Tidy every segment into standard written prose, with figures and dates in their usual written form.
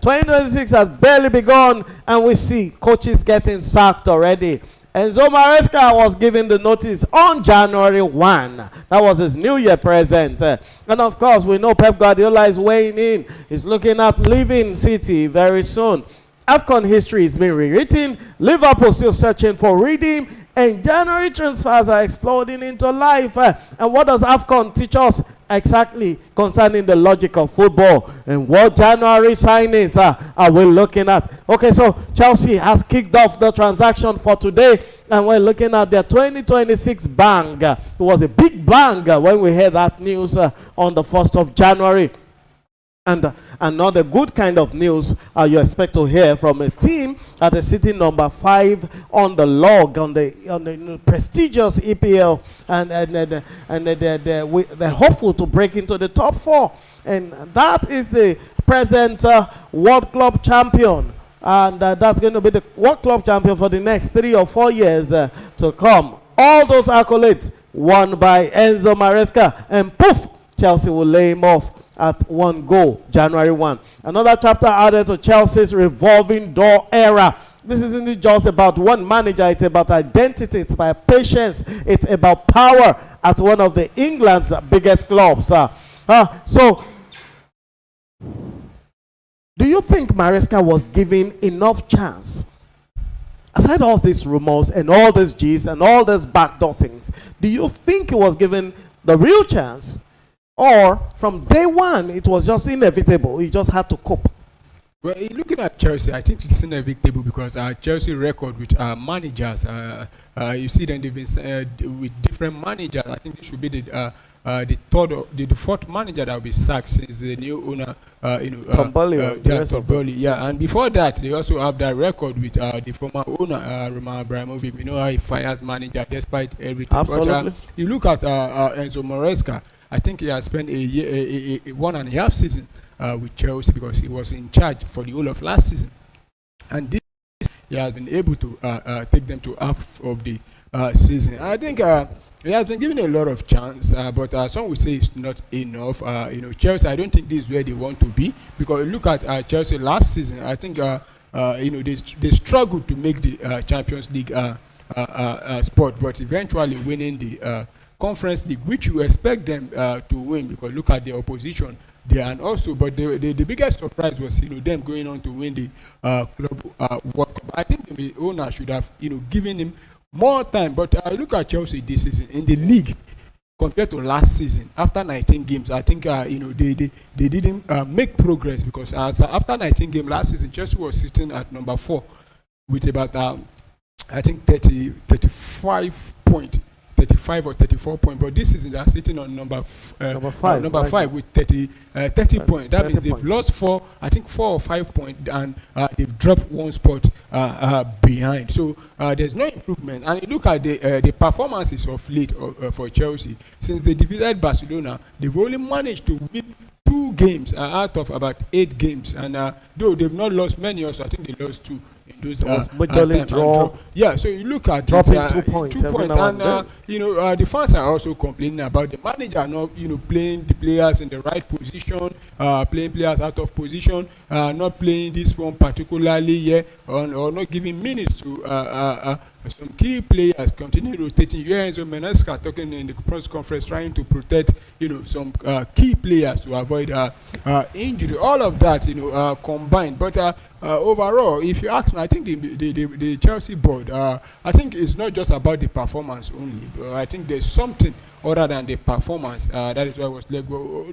2026 has barely begun, and we see coaches getting sacked already. Enzo Maresca was given the notice on January 1. That was his New Year present. And of course, we know Pep Guardiola is weighing in. He's looking at leaving City very soon. AFCON history is being rewritten. Liverpool still searching for redeem. And January transfers are exploding into life. And what does AFCON teach us exactly concerning the logic of football? And what January signings are we looking at? Okay, so Chelsea has kicked off the transaction for today. And we're looking at their 2026 bang. It was a big bang when we heard that news on the 1st of January. And another good kind of news you expect to hear from a team that is sitting number 5 on the log, on the prestigious EPL, and they're hopeful to break into the top 4. And that is the present World Club champion. And that's going to be the World Club champion for the next 3 or 4 years to come. All those accolades won by Enzo Maresca, and poof, Chelsea will lay him off at 1 goal, January 1. Another chapter added to Chelsea's revolving door era. This isn't just about one manager, it's about identity, it's about patience, it's about power at one of the England's biggest clubs. So, do you think Maresca was given enough chance? Aside all these rumors and all these G's and all these backdoor things, do you think he was given the real chance? Or from day one, it was just inevitable. He just had to cope. Well, looking at Chelsea, I think it's inevitable because Chelsea record with managers. You see, then they've been with different managers. I think this should be the fourth manager that will be sacked since the new owner, Tomboli. Yeah, and before that, they also have that record with the former owner, Roman Abramovich. We know how he fires manager despite everything. Absolutely. But, you look at Enzo Maresca. I think he has spent a 1.5 season with Chelsea because he was in charge for the whole of last season. And this he has been able to take them to half of the season. I think he has been given a lot of chance, but some would say it's not enough. Chelsea, I don't think this is where they want to be because look at Chelsea last season. I think they struggled to make the Champions League spot, but eventually winning the Conference League, which you expect them to win because look at the opposition there, and also, but the biggest surprise was them going on to win the club World Cup. I think the owner should have given him more time. But look at Chelsea this season in the league compared to last season. After 19 games, I think they didn't make progress because after 19 games last season, Chelsea was sitting at number 4 with about I think 35 points. 35 or 34 points, but this season they are sitting on number 5 with 30 points. That means they've lost 4 or 5 points, and they've dropped 1 spot behind. So there's no improvement. And you look at the performances of late for Chelsea since they defeated Barcelona. They've only managed to win 2 games out of about 8 games, and though they've not lost many, also I think they lost 2. Those draw. Yeah, so you look at dropping 2 points, and the fans are also complaining about the manager not playing the players in the right position, playing players out of position, not playing this one particularly or not giving minutes to some key players, continue rotating. Enzo Maresca talking in the press conference trying to protect some key players to avoid injury. All of that combined, but overall, if you ask me, I think the Chelsea board, I think it's not just about the performance only. I think there's something other than the performance. That is why I was like, well,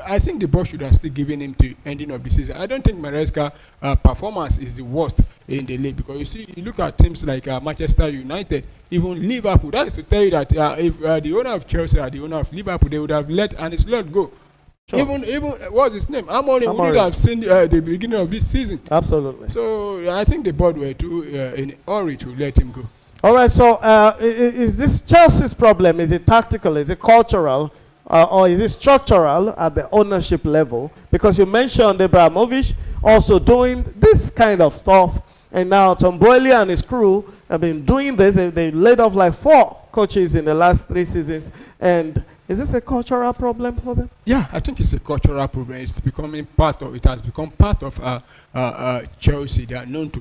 I think the board should have still given him to ending of the season. I don't think Maresca performance is the worst in the league because you look at teams like Manchester United, even Liverpool. That is to tell you that if the owner of Chelsea or the owner of Liverpool, they would have let Arne Slot go. Sure. Even what's his name? Amorim would have seen the beginning of this season. Absolutely. So I think the board were too in a hurry to let him go. All right. So is this Chelsea's problem? Is it tactical? Is it cultural? Or is it structural at the ownership level? Because you mentioned Abramovich also doing this kind of stuff, and now Tomboli and his crew have been doing this. They laid off like 4 coaches in the last 3 seasons, and Is this a cultural problem for them? Yeah, I think it's a cultural problem. It's becoming part of. It has become part of Chelsea. They are known to,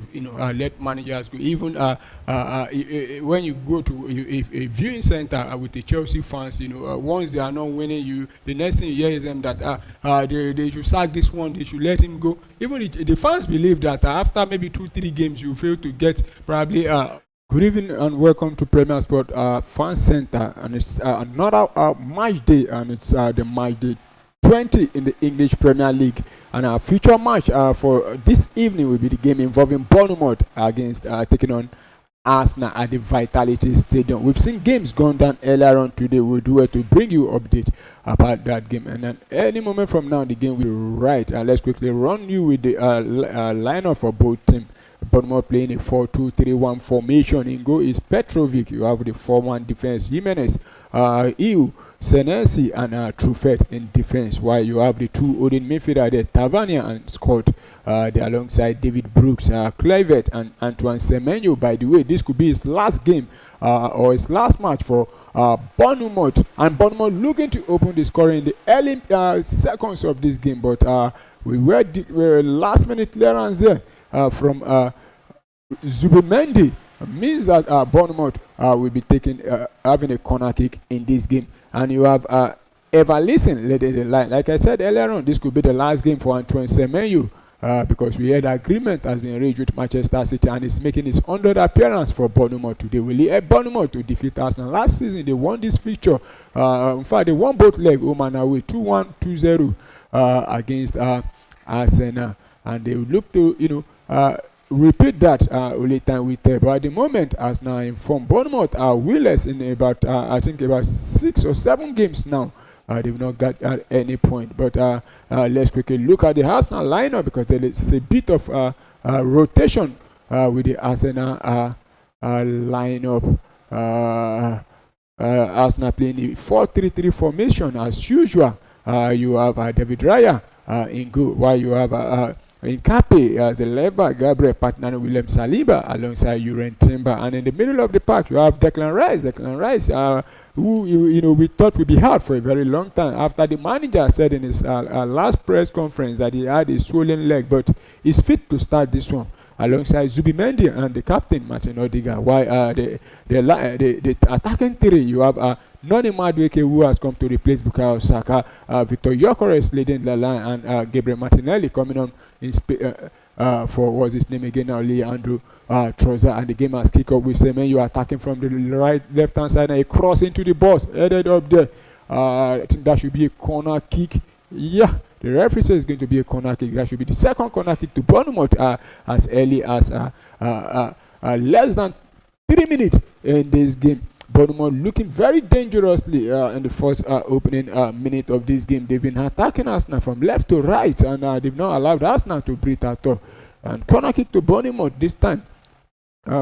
let managers go. Even when you go to a viewing center with the Chelsea fans, once they are not winning, the next thing you hear is them that they should sack this one. They should let him go. Even the fans believe that after maybe 2-3 games, you fail to get probably. Good evening and welcome to Premier Sport Fan Center, and it's another match day, and it's the match day 20 in the English Premier League, and our future match for this evening will be the game involving Bournemouth against taking on Arsenal at the Vitality Stadium. We've seen games gone down earlier on today. We'll do it to bring you update about that game, and then any moment from now the game will be right. Let's quickly run you with the lineup for both teams. Bournemouth playing a 4-2-3-1 formation. In goal is Petrovic. You have the 4-1 defense. Jimenez, Iu, Senesi, and Truffet in defense. While you have the two holding midfielder there, Tavernier and Scott. They're alongside David Brooks, Kluivert, and Antoine Semenyo. By the way, this could be his last game or his last match for Bournemouth. And Bournemouth looking to open the scoring in the early seconds of this game. But we were last minute clearance there. From Zubimendi means that Bournemouth will be having a corner kick in this game, and you have Evanilson led the line. Like I said earlier on, this could be the last game for Antoine Semenyo because we heard agreement has been reached with Manchester City, and is making his 100th appearance for Bournemouth today. Will he help Bournemouth to defeat Arsenal? Last season they won this fixture. In fact, they won both legs home and away 2-1, 2-0 against Arsenal, and they look to repeat that only time with but at the moment, as now informed, Bournemouth are winless in about I think about 6 or 7 games now. They've not got at any point. But let's quickly look at the Arsenal lineup, because there is a bit of rotation with the Arsenal lineup. Arsenal playing the 4-3-3 formation as usual. You have David Raya in goal, while you have in Cape as a left back, Gabriel partner William Saliba alongside Uren Timber, and in the middle of the park you have Declan Rice, who we thought would be hard for a very long time, after the manager said in his last press conference that he had a swollen leg, but he's fit to start this one alongside Zubimendi and the captain Martin Odegaard. While the attacking three, you have Noni Madueke, who has come to replace Bukayo Saka, Victor Gyökeres leading the line, and Gabriel Martinelli coming on in for what's his name again now, Leandro Trossard. And the game has kicked off with Semenyo attacking from the left hand side, and a cross into the box headed up there. I think that should be a corner kick. Yeah, the referee says it's going to be a corner kick. That should be the second corner kick to Bournemouth as early as less than 3 minutes in this game. Bournemouth looking very dangerously in the first opening minute of this game. They've been attacking Arsenal from left to right, and they've not allowed Arsenal to breathe at all. And corner kick to Bournemouth this time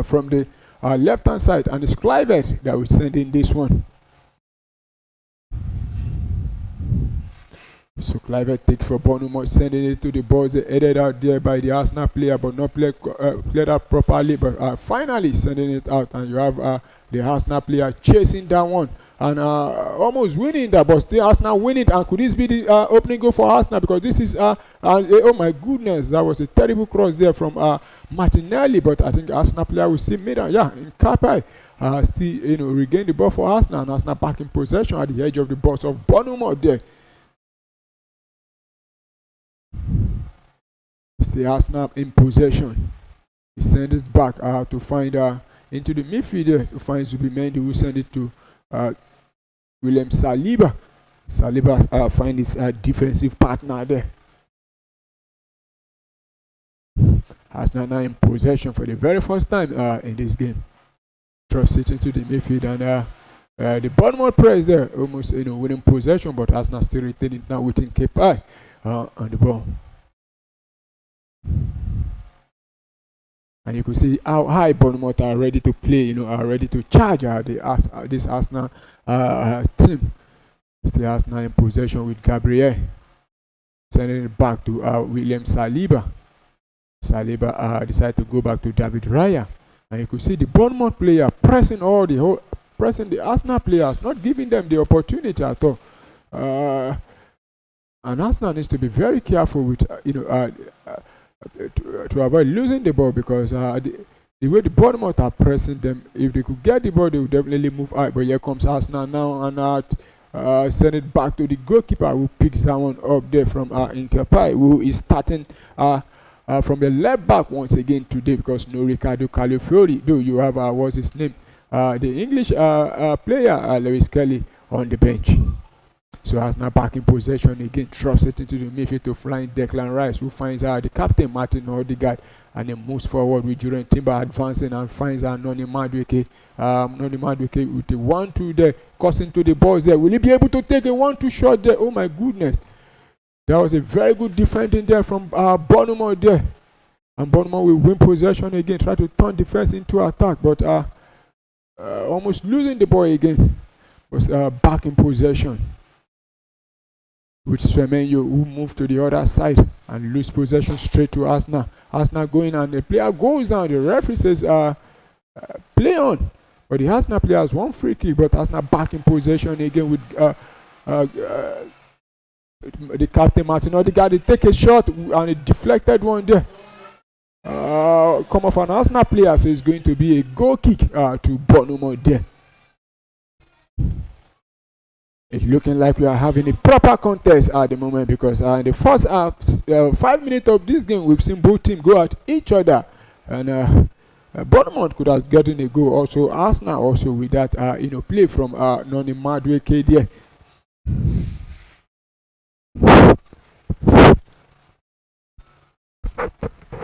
from the left hand side, and it's Kluivert that will send in this one. So Kluivert takes for Bournemouth, sending it to the balls headed out there by the Arsenal player, but not played out properly. But finally sending it out, and you have the Arsenal player chasing that one and almost winning that, but still Arsenal winning. And could this be the opening goal for Arsenal? Because this is oh my goodness, that was a terrible cross there from Martinelli. But I think Arsenal player will still made it. Yeah, in Kapai still regain the ball for Arsenal, and Arsenal back in possession at the edge of the box of Bournemouth there. It's the Arsenal in possession. He sends it back to find into the midfield to find Zubimendi, who sent it to William Saliba. Saliba find his defensive partner there. Arsenal now in possession for the very first time in this game. Trust it into the midfield, and the Bournemouth press there, almost winning possession, but Arsenal still retaining it now within KPI on the ball. And you can see how high Bournemouth are ready to play, are ready to charge this Arsenal team. It's the Arsenal in possession with Gabriel. Sending it back to William Saliba. Saliba decided to go back to David Raya. And you could see the Bournemouth player pressing all the whole pressing the Arsenal players, not giving them the opportunity at all. And Arsenal needs to be very careful with to avoid losing the ball, because the way the Bournemouth are pressing them, if they could get the ball, they would definitely move out. But here comes Arsenal now, and send it back to the goalkeeper, who picks that one up there from Inkepai, who is starting from the left back once again today, because no Ricardo Calafiori, though you have what's his name, the English player Lewis Kelly on the bench. So Arsenal back in possession again, drops it into the midfield to flying Declan Rice, who finds the captain Martin Odegaard, and then moves forward with Julian Timber advancing and finds Noni Madueke. Noni Madueke with the 1-2 there, crossing to the balls there. Will he be able to take a 1-2 shot there? Oh my goodness. That was a very good defending there from Bournemouth there. And Bournemouth will win possession again, try to turn defense into attack, but almost losing the ball again. Was back in possession with Semenyo, who moved to the other side and lose possession straight to Arsenal. Arsenal going, and the player goes down. The referee says play on, but the Arsenal player has one free kick, but Arsenal back in possession again with the captain Martin Odegaard. They take a shot and a deflected one there. Come off an Arsenal player, so it's going to be a goal kick to Bournemouth there. It's looking like we are having a proper contest at the moment, because in the first 5 minutes of this game, we've seen both teams go at each other, and Bournemouth could have gotten a goal. Also, Arsenal also with that play from Noni Madueke there.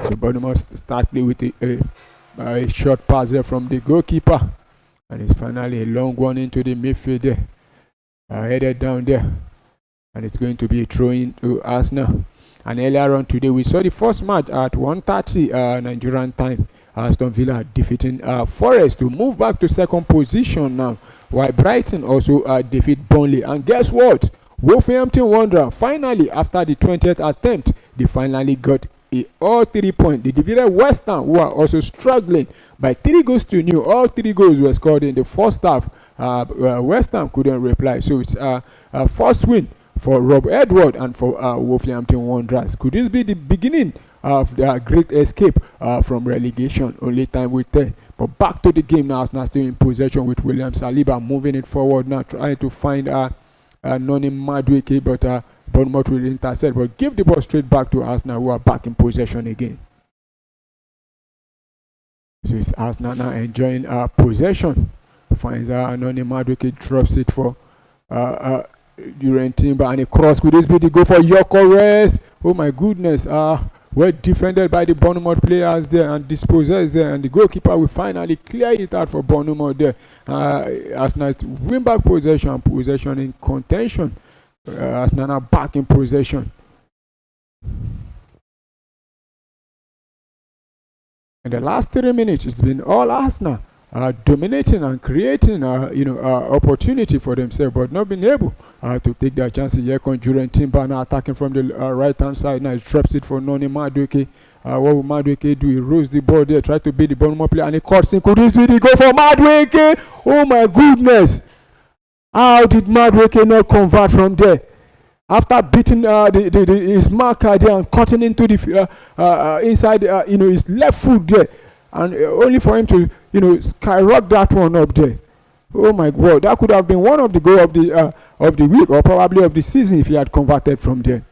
So Bournemouth start play with a short pass there from the goalkeeper, and it's finally a long one into the midfield there. Headed down there, and it's going to be a throw-in to Arsenal. And earlier on today, we saw the first match at 1:30 Nigerian time. Aston Villa defeating Forest to move back to second position now, while Brighton also defeat Burnley. And guess what? Wolverhampton Wanderers finally, after the 20th attempt, they finally got all 3 points. They defeated West Ham, who are also struggling, by 3-0. All 3 goals were scored in the first half. West Ham couldn't reply, so it's a first win for Rob Edward and for Wolverhampton Wanderers. Could this be the beginning of their great escape from relegation? Only time will tell. But back to the game now. Arsenal still in possession with William Saliba moving it forward now, trying to find Noni Madueke, but Bournemouth will intercept, but give the ball straight back to Arsenal, who are back in possession again. So it's Arsenal now enjoying possession. Finds Noni Madueke, drops it for Julian Timber, and a cross. Could this be the goal for Gyökeres? Oh my goodness. Well defended by the Bournemouth players there and dispossessed there, and the goalkeeper will finally clear it out for Bournemouth there. Arsenal win back possession in contention. Arsenal now back in possession. In the last 3 minutes, it's been all Arsenal dominating and creating opportunity for themselves, but not being able to take their chances. Here comes Julian Timber now attacking from the right hand side. Now he drops it for Noni Madueke. What will Madueke do? He rolls the ball there, try to beat the Bournemouth player, and he cuts in. Could this be the goal for Madueke? Oh my goodness! How did Madueke not convert from there? After beating his marker there and cutting into the inside his left foot there, and only for him to skyrocket that one up there. Oh my God, that could have been one of the goals of the week, or probably of the season, if he had converted from there.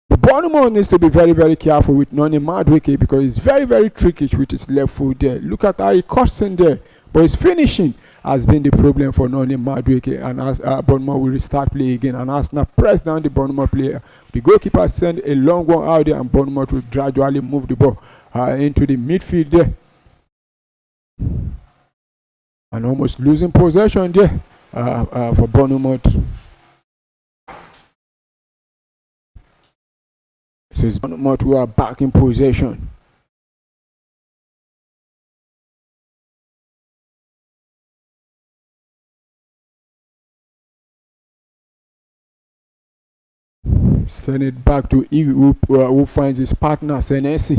The Bournemouth needs to be very, very careful with Noni Madueke, because he's very, very tricky with his left foot there. Look at how he cuts in there, but his finishing has been the problem for Noni Madueke, and as Bournemouth will restart play again, and Arsenal press down the Bournemouth player. The goalkeeper send a long one out there, and Bournemouth will gradually move the ball into the midfield there, and almost losing possession there for Bournemouth. So it's Bournemouth who are back in possession. Send it back to Iwi, who finds his partner Senesi.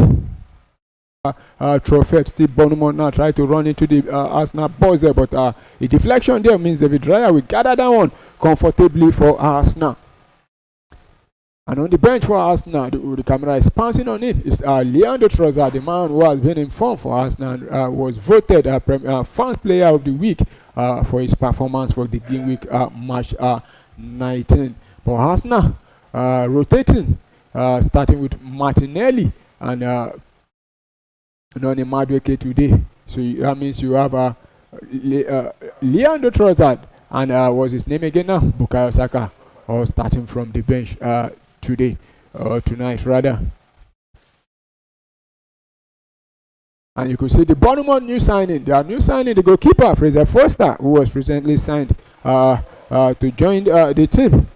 Trophy. Still Bournemouth now try to run into the Arsenal box there, but a deflection there means David Raya will gather that one comfortably for Arsenal. And on the bench for Arsenal, the camera is pouncing on him. It's Leandro Trossard, the man who has been in form for Arsenal, was voted Fans Player of the Week for his performance for the game week match 19. For Arsenal, rotating, starting with Martinelli and Noni Madueke today. So that means you have Leandro Trossard and what's his name again now? Bukayo Saka, all starting from the bench today, tonight rather. And you could see the Bournemouth new signing. Their new signing, the goalkeeper Fraser Foster, who was recently signed to join the team.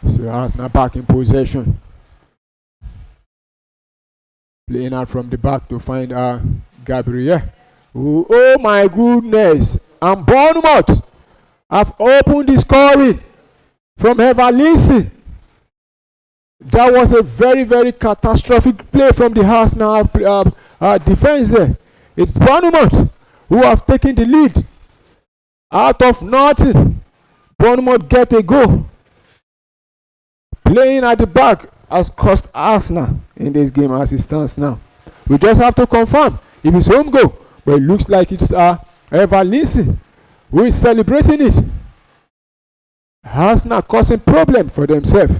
So Arsenal back in possession, playing out from the back to find Gabriel. Oh my goodness! And Bournemouth have opened the scoring from Evanilson. That was a very, very catastrophic play from the Arsenal defense there. It's Bournemouth who have taken the lead. Out of nothing, Bournemouth get a goal. Playing at the back has cost Arsenal in this game as it stands now. We just have to confirm if it's home goal, but it looks like it's Evanilson who is celebrating it. Arsenal causing problem for themselves.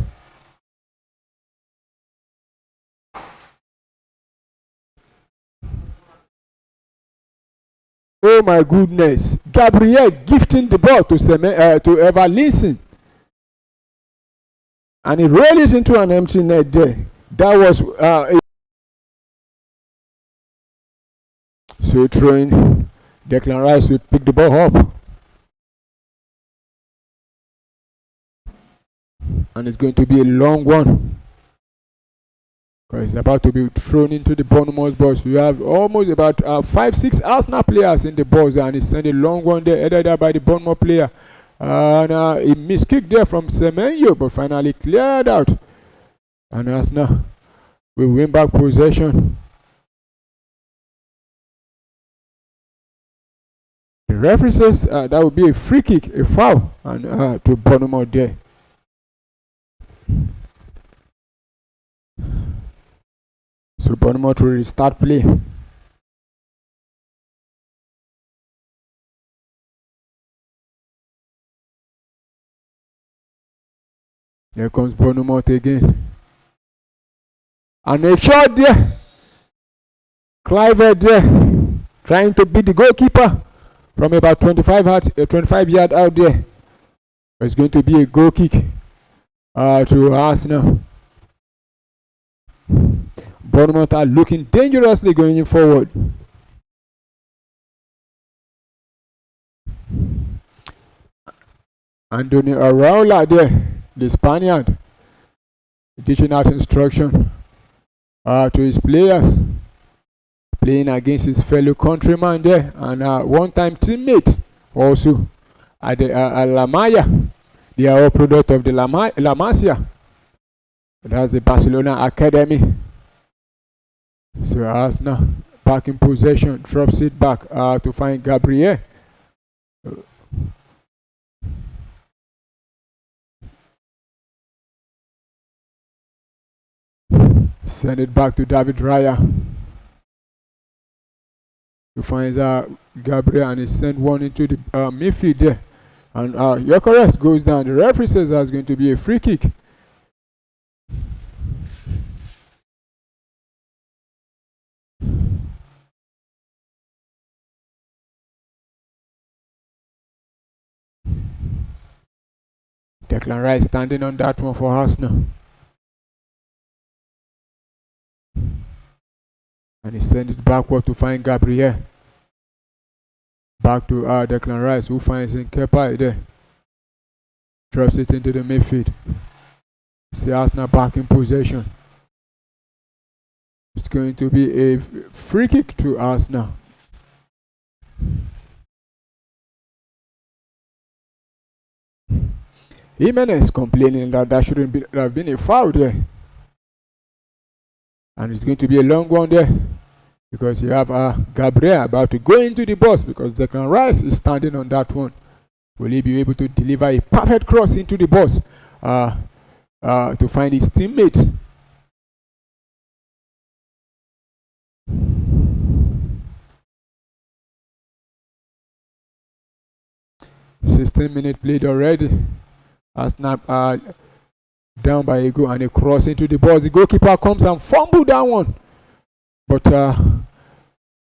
Oh my goodness! Gabriel gifting the ball to Evanilson, and he rolled it into an empty net there. That was so throwing. Declan Rice to pick the ball up, and it's going to be a long one because it's about to be thrown into the Bournemouth box. We have almost about 5-6 Arsenal players in the box, and it's sent a long one there, headed out by the Bournemouth player. And a missed kick there from Semenyo, but finally cleared out. And Arsenal will win back possession. The referee says that would be a free kick, a foul, and to Bournemouth there. So Bournemouth will restart play. Here comes Bournemouth again. And a shot there. Clive there, trying to beat the goalkeeper from about 25 yards out there. It's going to be a goal kick to Arsenal. Bournemouth are looking dangerously going forward. Antonio Araola there, the Spaniard, teaching out instruction to his players, playing against his fellow countryman there, and one-time teammate also at the La Masia. They are all product of the La Masia. That's the Barcelona Academy. So Arsenal back in possession, drops it back to find Gabriel. Send it back to David Raya. He finds Gabriel and he sent one into the midfield there. And Gyökeres goes down. The referee says that's going to be a free kick. Declan Rice standing on that one for Arsenal. And he sent it backward to find Gabriel. Back to Declan Rice, who finds Kepa there. Drops it into the midfield. See Arsenal back in possession. It's going to be a free kick to Arsenal. Jimenez complaining that shouldn't have been a foul there. And it's going to be a long one there, because you have Gabriel about to go into the box, because Declan Rice is standing on that one. Will he be able to deliver a perfect cross into the box to find his teammate? Minutes played already. Arsenal down by a goal, and a cross into the box. The goalkeeper comes and fumbles that one. But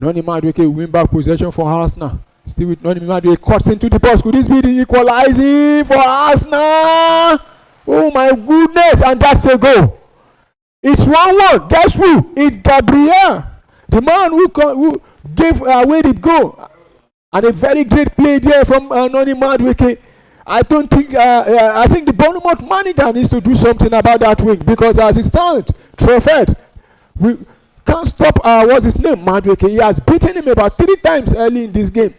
Noni Madueke win back possession for Arsenal. Still with Noni Madueke, cuts into the box. Could this be the equalizing for Arsenal? Oh my goodness, and that's a goal. It's 1-1. Guess who? It's Gabriel, the man who gave away the goal. And a very great play there from Noni Madueke. I think the Bournemouth manager needs to do something about that wing, because as it stands, Truffet, we can't stop what's his name, Madueke. He has beaten him about 3 times early in this game.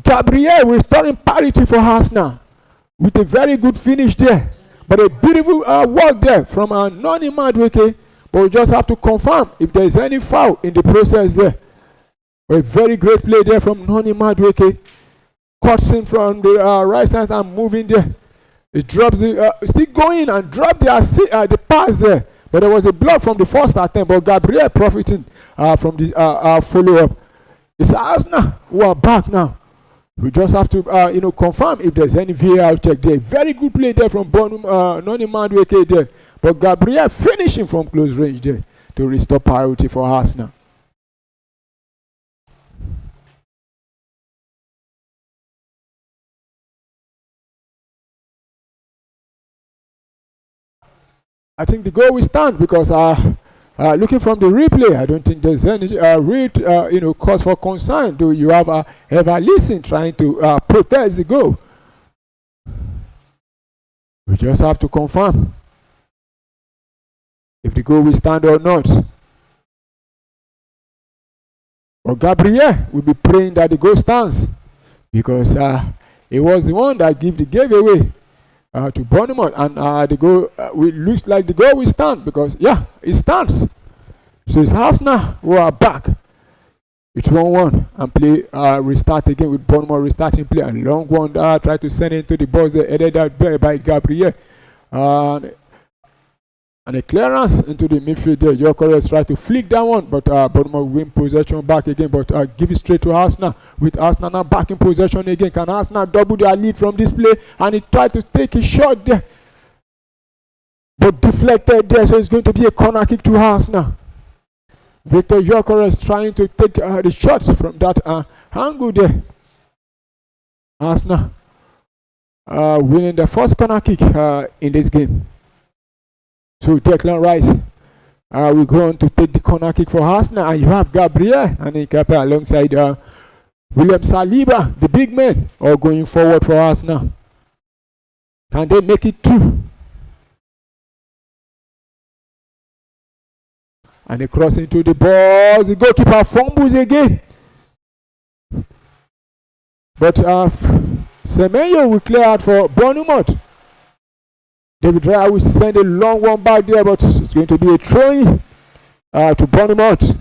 Gabriel restoring parity for Arsenal with a very good finish there, but a beautiful work there from Noni Madueke. But we just have to confirm if there is any foul in the process there. A very great play there from Noni Madueke. Cuts in from the right side and moving there. It drops the still going and drop the pass there. But there was a block from the first attempt. But Gabriel profiting from the follow-up. It's Arsenal who are back now. We just have to confirm if there's any VAR check there. Very good play there from Noni Madueke there. But Gabriel finishing from close range there to restore priority for Arsenal. I think the goal will stand, because looking from the replay, I don't think there's any real cause for concern. Do you have ever listened trying to protest the goal? We just have to confirm if the goal will stand or not. But Gabriel will be praying that the goal stands, because it was the one that gave away to Bournemouth, and the goal looks like the goal will stand, because it stands. So it's Arsenal who are back. It's 1-1 and play restart again with Bournemouth restarting play. A long one try to send it into the box there, headed out by Gabriel. And a clearance into the midfield there. Gyökeres tried to flick that one, but Bournemouth win possession back again, but give it straight to Arsenal. With Arsenal now back in possession again. Can Arsenal double their lead from this play? And he tried to take a shot there, but deflected there, so it's going to be a corner kick to Arsenal. Victor Gyökeres trying to take the shots from that angle there. Arsenal winning the first corner kick in this game. So Declan Rice will go on to take the corner kick for Arsenal, and you have Gabriel and Nkapa alongside William Saliba, the big man, all going forward for Arsenal. Can they make it 2? And they cross into the ball. The goalkeeper fumbles again. But Semenyo will clear out for Bournemouth. David Raya will send a long one back there, but it's going to be a throw-in to Bournemouth.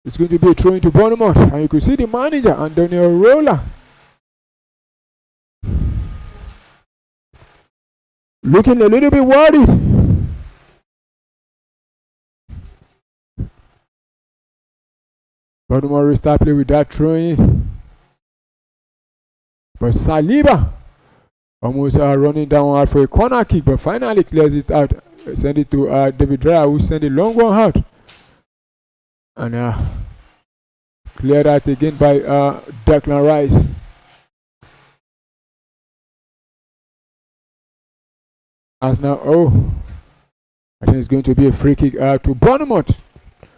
It's going to be a throw-in to Bournemouth. And you can see the manager, Antonio Rola, looking a little bit worried. Bournemouth restart play with that throw-in. But Saliba almost running down for a corner kick, but finally clears it out. Send it to David Raya, who send a long one out. And cleared out again by Declan Rice. As now, I think it's going to be a free kick to Bournemouth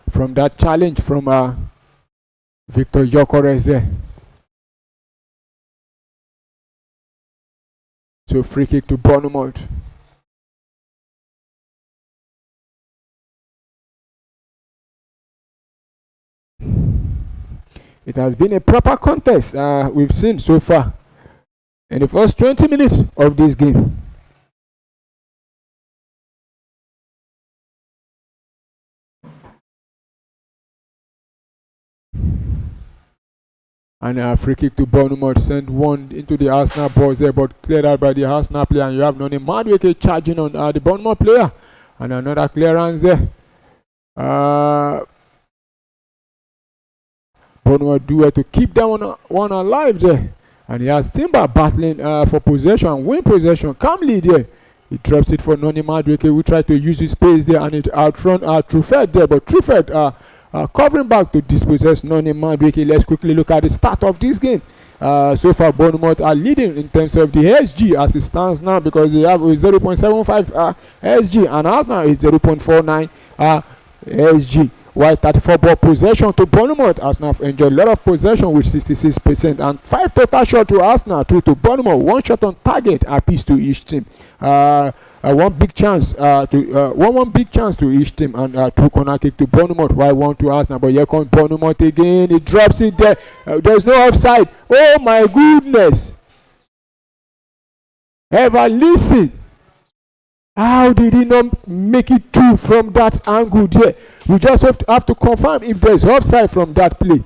from that challenge from Victor Gyökeres there. So free kick to Bournemouth. It has been a proper contest we've seen so far in the first 20 minutes of this game. And a free kick to Bournemouth, send one into the Arsenal box there, but cleared out by the Arsenal player. And you have Noni Madueke charging on the Bournemouth player. And another clearance there. Bournemouth do it to keep that one alive there. And he has Timber battling for possession, win possession, calmly there. He drops it for Noni Madueke, who tried to use his space there, and it outrun Truffert there. But Truffert covering back to dispossess Noni Madueke. Let's quickly look at the start of this game. So far, Bournemouth are leading in terms of the SG as it stands now, because they have 0.75 SG, and Arsenal is 0.49 SG. While 34 ball possession to Bournemouth. Arsenal enjoyed a lot of possession with 66%, and 5 total shots to Arsenal, 2 to Bournemouth, 1 shot on target apiece to each team. One big chance to each team, and 2 corner kick to Bournemouth, while 1 to Arsenal. But here comes Bournemouth again. He drops it there. There's no offside. Oh my goodness! Ever listen? How did he not make it through from that angle there? We just have to confirm if there's offside from that play.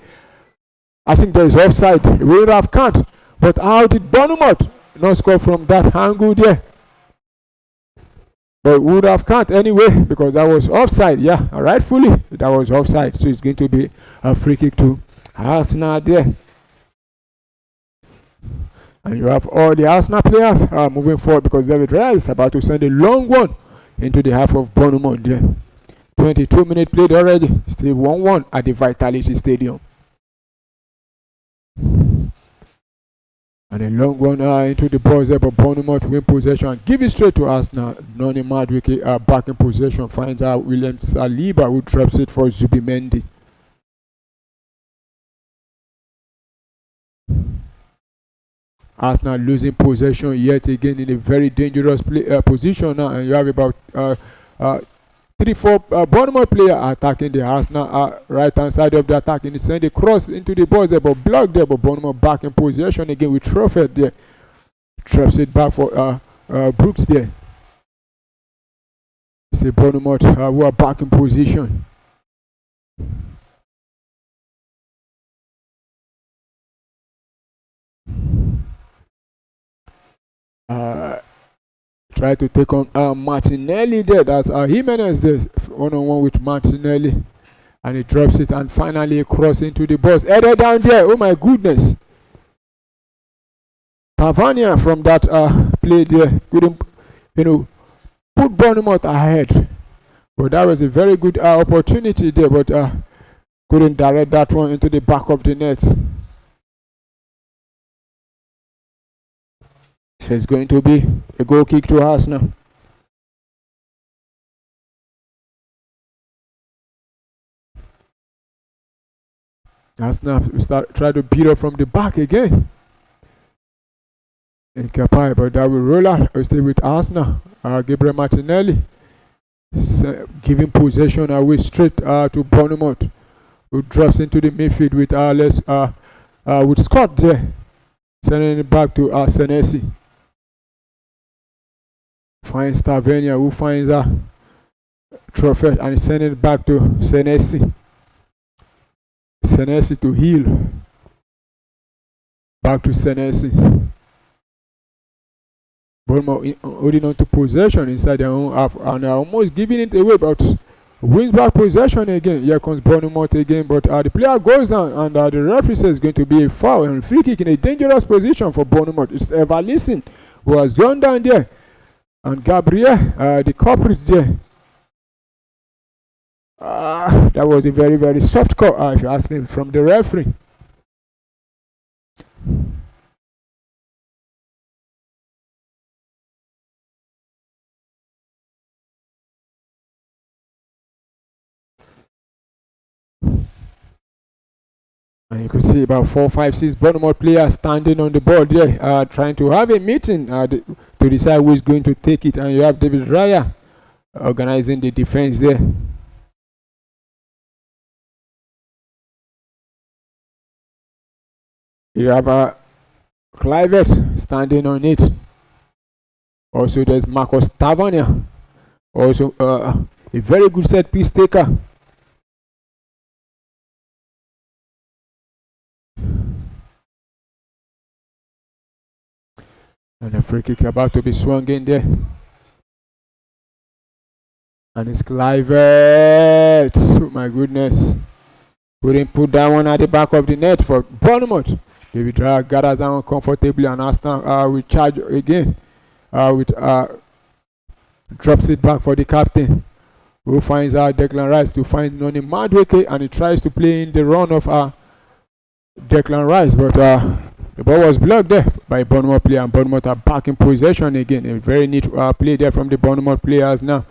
I think there is offside. We would have can't. But how did Bournemouth not score from that angle there? But we would have can't anyway, because that was offside. Yeah, rightfully that was offside. So it's going to be a free kick to Arsenal there. And you have all the Arsenal players moving forward, because David Raya is about to send a long one into the half of Bournemouth there. 22 minutes played already. Still 1-1 at the Vitality Stadium. And a long one into the box there, but Bournemouth win possession. Give it straight to Arsenal. Noni Madueke back in possession. Finds out William Saliba, who drops it for Zubimendi. Arsenal losing possession yet again in a very dangerous position now, and you have about 3-4 Bournemouth player attacking the Arsenal right hand side of the attack, and he send a cross into the box there, but blocked there. But Bournemouth back in possession again with Truffert there. Traps it back for Brooks there. It's the Bournemouth who are back in position. Try to take on Martinelli there. That's Jimenez there, one-on-one with Martinelli, and he drops it, and finally a cross into the box, headed down there. Oh my goodness! Pavania from that play there couldn't, put Bournemouth ahead, but that was a very good opportunity there, but couldn't direct that one into the back of the net. So it's going to be a goal kick to Arsenal. Arsenal try to beat up from the back again. And Kepa, but that will roll out. We'll stay with Arsenal. Gabriel Martinelli giving possession away straight to Bournemouth, who drops into the midfield with Scott there, sending it back to Senesi. Finds Tavernier, who finds Truffert, and sending it back to Senesi. Senesi to Hill. Back to Senesi. Bournemouth holding on to possession inside their own half, and are almost giving it away, but wins back possession again. Here comes Bournemouth again, but the player goes down, and the referee says it's going to be a foul and free kick in a dangerous position for Bournemouth. It's Evalison who has gone down there. And Gabriel, the culprit there. That was a very, very soft call, if you ask me, from the referee. And you can see about 4, 5, 6 Bournemouth players standing on the board there, trying to have a meeting to decide who is going to take it. And you have David Raya organizing the defense there. You have Clivert standing on it. Also, there's Marcus Tavernier. Also, a very good set piece taker. And a free kick about to be swung in there. And it's Clivert. Oh my goodness. Couldn't put that one at the back of the net for Bournemouth. David Drag gathers down comfortably, and Arsenal will charge again. Drops it back for the captain, who finds out Declan Rice to find Noni Madueke, and he tries to play in the run of Declan Rice, but the ball was blocked there by Bournemouth player, and Bournemouth are back in possession again. A very neat play there from the Bournemouth players now.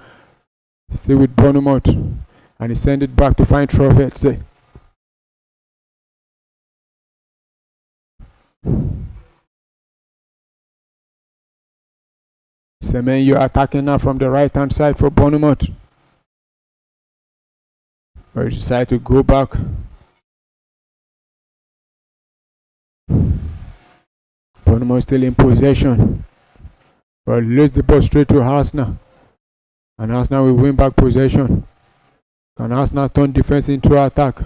Still with Bournemouth, and he sent it back to find Trovette. Semenyo attacking now from the right hand side for Bournemouth. But he decided to go back. Bournemouth still in possession, but lose the ball straight to Arsenal, and Arsenal will win back possession. And Arsenal turn defense into attack.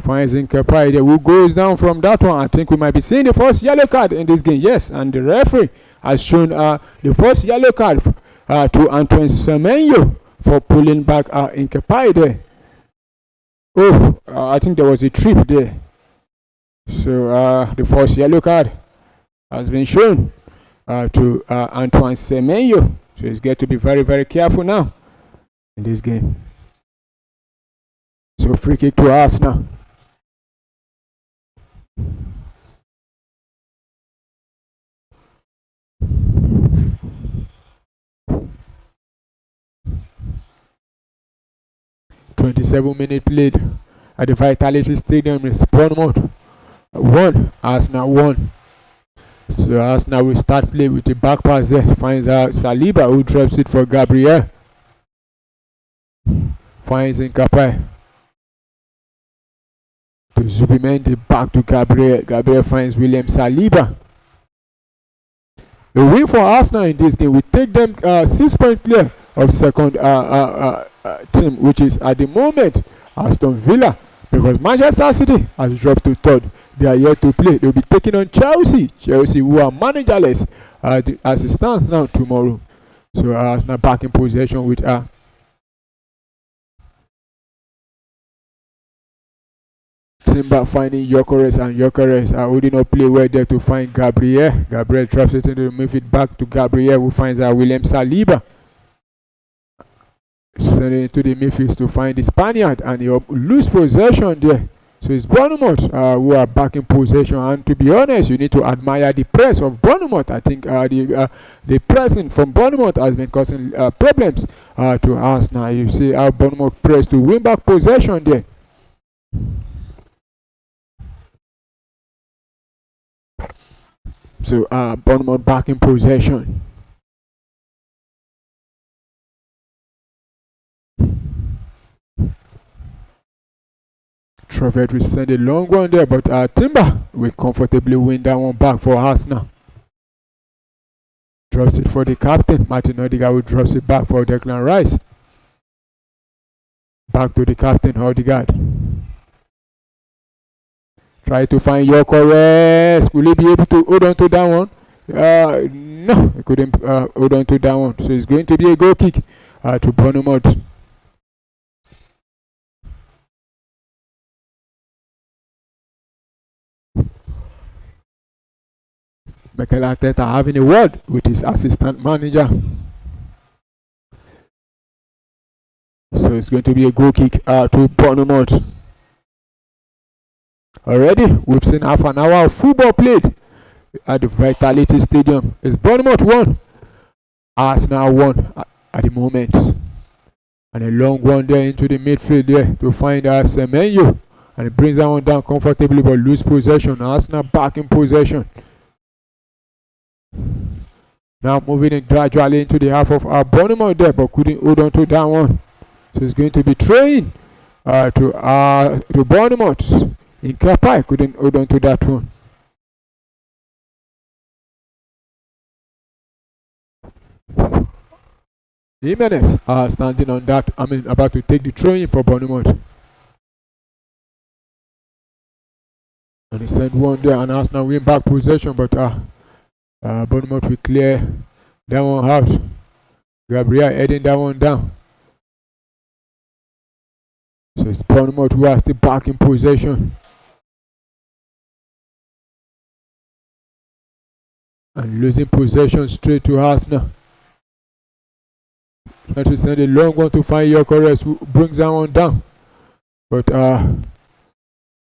Finds Nkepai there, who goes down from that one. I think we might be seeing the first yellow card in this game. Yes, and the referee has shown the first yellow card to Antoine Semenyo for pulling back Nkepai there. Oh, I think there was a trip there. So the first yellow card has been shown to Antoine Semenyo. So he's got to be very, very careful now in this game. So free kick to Arsenal. "27-minute played at the Vitality Stadium in Bournemouth. 1, Arsenal 1. So Arsenal will start play with the back pass there. Finds out Saliba, who drops it for Gabriel. Finds Nkapai. To Zubimendi, back to Gabriel. Gabriel finds William Saliba. A win for Arsenal in this game will take them 6 point clear of second team, which is at the moment Aston Villa, because Manchester City has dropped to third. They are yet to play. They'll be taking on Chelsea, who are managerless as it stands now tomorrow. So Arsenal back in possession with Timber finding Gyökeres, and Gyökeres holding up play well there to find Gabriel. Gabriel drops it into the midfield back to Gabriel, who finds William Saliba. Send it into the midfield to find the Spaniard, and he lose possession there. So it's Bournemouth who are back in possession, and to be honest, you need to admire the press of Bournemouth. I think the pressing from Bournemouth has been causing problems to Arsenal. You see how Bournemouth press to win back possession there. So Bournemouth back in possession. Trovette will send a long one there, but Timber will comfortably win that one back for Arsenal. Drops it for the captain. Martin Odegaard will drops it back for Declan Rice. Back to the captain, Odegaard. Try to find Gyökeres. Will he be able to hold on to that one? No, he couldn't hold on to that one. So it's going to be a goal kick to Bournemouth. Mikel Arteta having a word with his assistant manager. So it's going to be a goal kick to Bournemouth. Already, we've seen half an hour of football played at the Vitality Stadium. It's Bournemouth 1, Arsenal 1 at the moment. And a long one there into the midfield there to find Semenyo. And it brings that one down comfortably, but lose possession. Arsenal back in possession. Now moving in gradually into the half of our Bournemouth there, but couldn't hold on to that one. So it's going to be thrown to Bournemouth. Nkepai couldn't hold on to that one. Jimenez standing on that. About to take the throw in for Bournemouth. And he sent one there, and Arsenal win back possession, but Bournemouth will clear that one out. Gabriel heading that one down. So it's Bournemouth who are still back in possession. And losing possession straight to Arsenal. Try to send a long one to find Gyökeres, who brings that one down. But a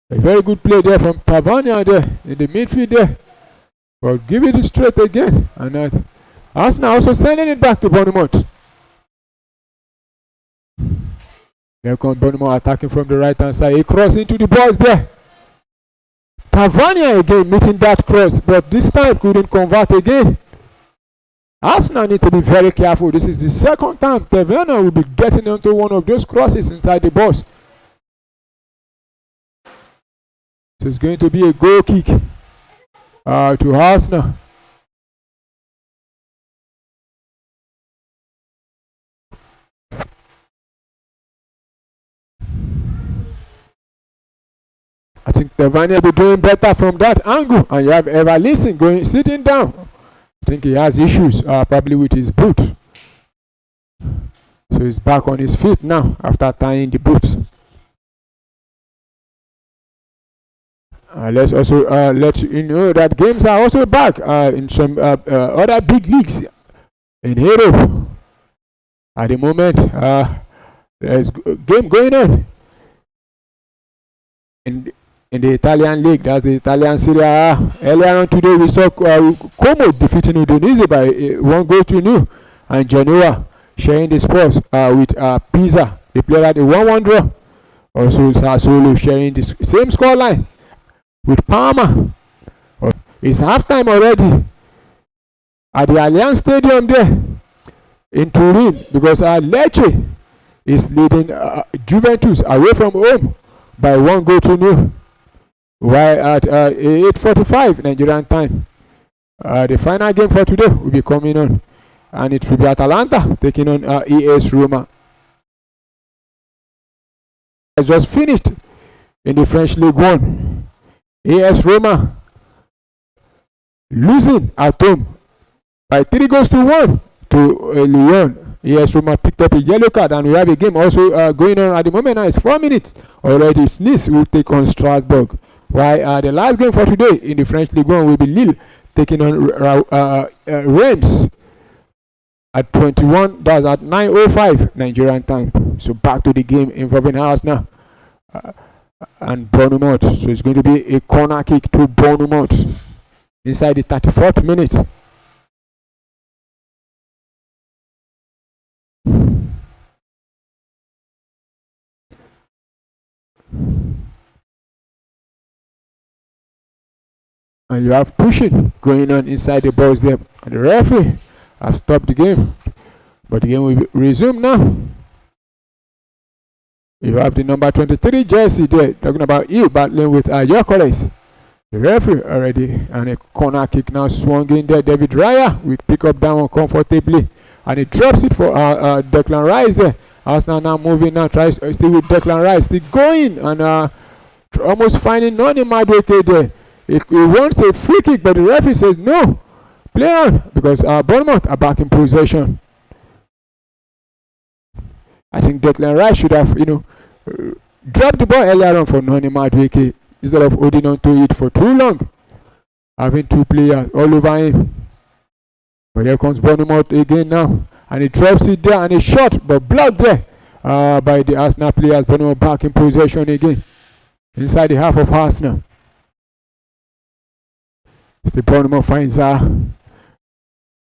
very good play there from Tavernier there in the midfield there. But give it straight again. And Arsenal also sending it back to Bournemouth. Here comes Bournemouth attacking from the right hand side. He crossed into the box there. Tavernier again meeting that cross, but this time couldn't convert again. Arsenal need to be very careful. This is the second time Tavernier will be getting onto one of those crosses inside the box. So it's going to be a goal kick to Arsenal. I think Tavernier will be doing better from that angle. And you have Evanilson sitting down. I think he has issues probably with his boot. So he's back on his feet now after tying the boots. Let's also let you know that games are also back in some other big leagues in Europe. At the moment, there's a game going on in the Italian league. That's the Italian Serie A. Earlier on today, we saw Como defeating Udinese by 1-0, and Genoa sharing the spoils with Pisa. They played at the 1-1 draw. Also, Sassuolo sharing the same scoreline with Parma. It's halftime already at the Allianz Stadium there in Turin, because Lecce is leading Juventus away from home by 1-0. While at 8:45 Nigerian time, the final game for today will be coming on, and it will be Atalanta taking on AS Roma. I just finished in the French League 1. AS Roma losing at home by 3-1 to Lyon. AS Roma picked up a yellow card, and we have a game also going on at the moment. Now it's 4 minutes already. Nice will take on Strasbourg. While the last game for today in the French League 1 will be Lille taking on Reims at 21. That's at 9:05 Nigerian time. So back to the game involving Arsenal and Bournemouth. So it's going to be a corner kick to Bournemouth inside the 34th minute. And you have pushing going on inside the box there. And the referee has stopped the game. But the game will resume now. You have the number 23 jersey there, talking about you battling with Gyökeres. The referee already, and a corner kick now swung in there. David Raya will pick up that one comfortably. And he drops it for Declan Rice there. Arsenal now moving now, tries still with Declan Rice, still going, and almost finding Noni Madueke there. He wants a free kick, but the referee says no, play on, because Bournemouth are back in possession. I think Declan Rice should have, dropped the ball earlier on for Noni Madueke instead of holding on to it for too long, having two players all over him. But here comes Bournemouth again now, and he drops it there, and a shot, but blocked there by the Arsenal players. Bournemouth back in possession again inside the half of Arsenal. The Bournemouth finds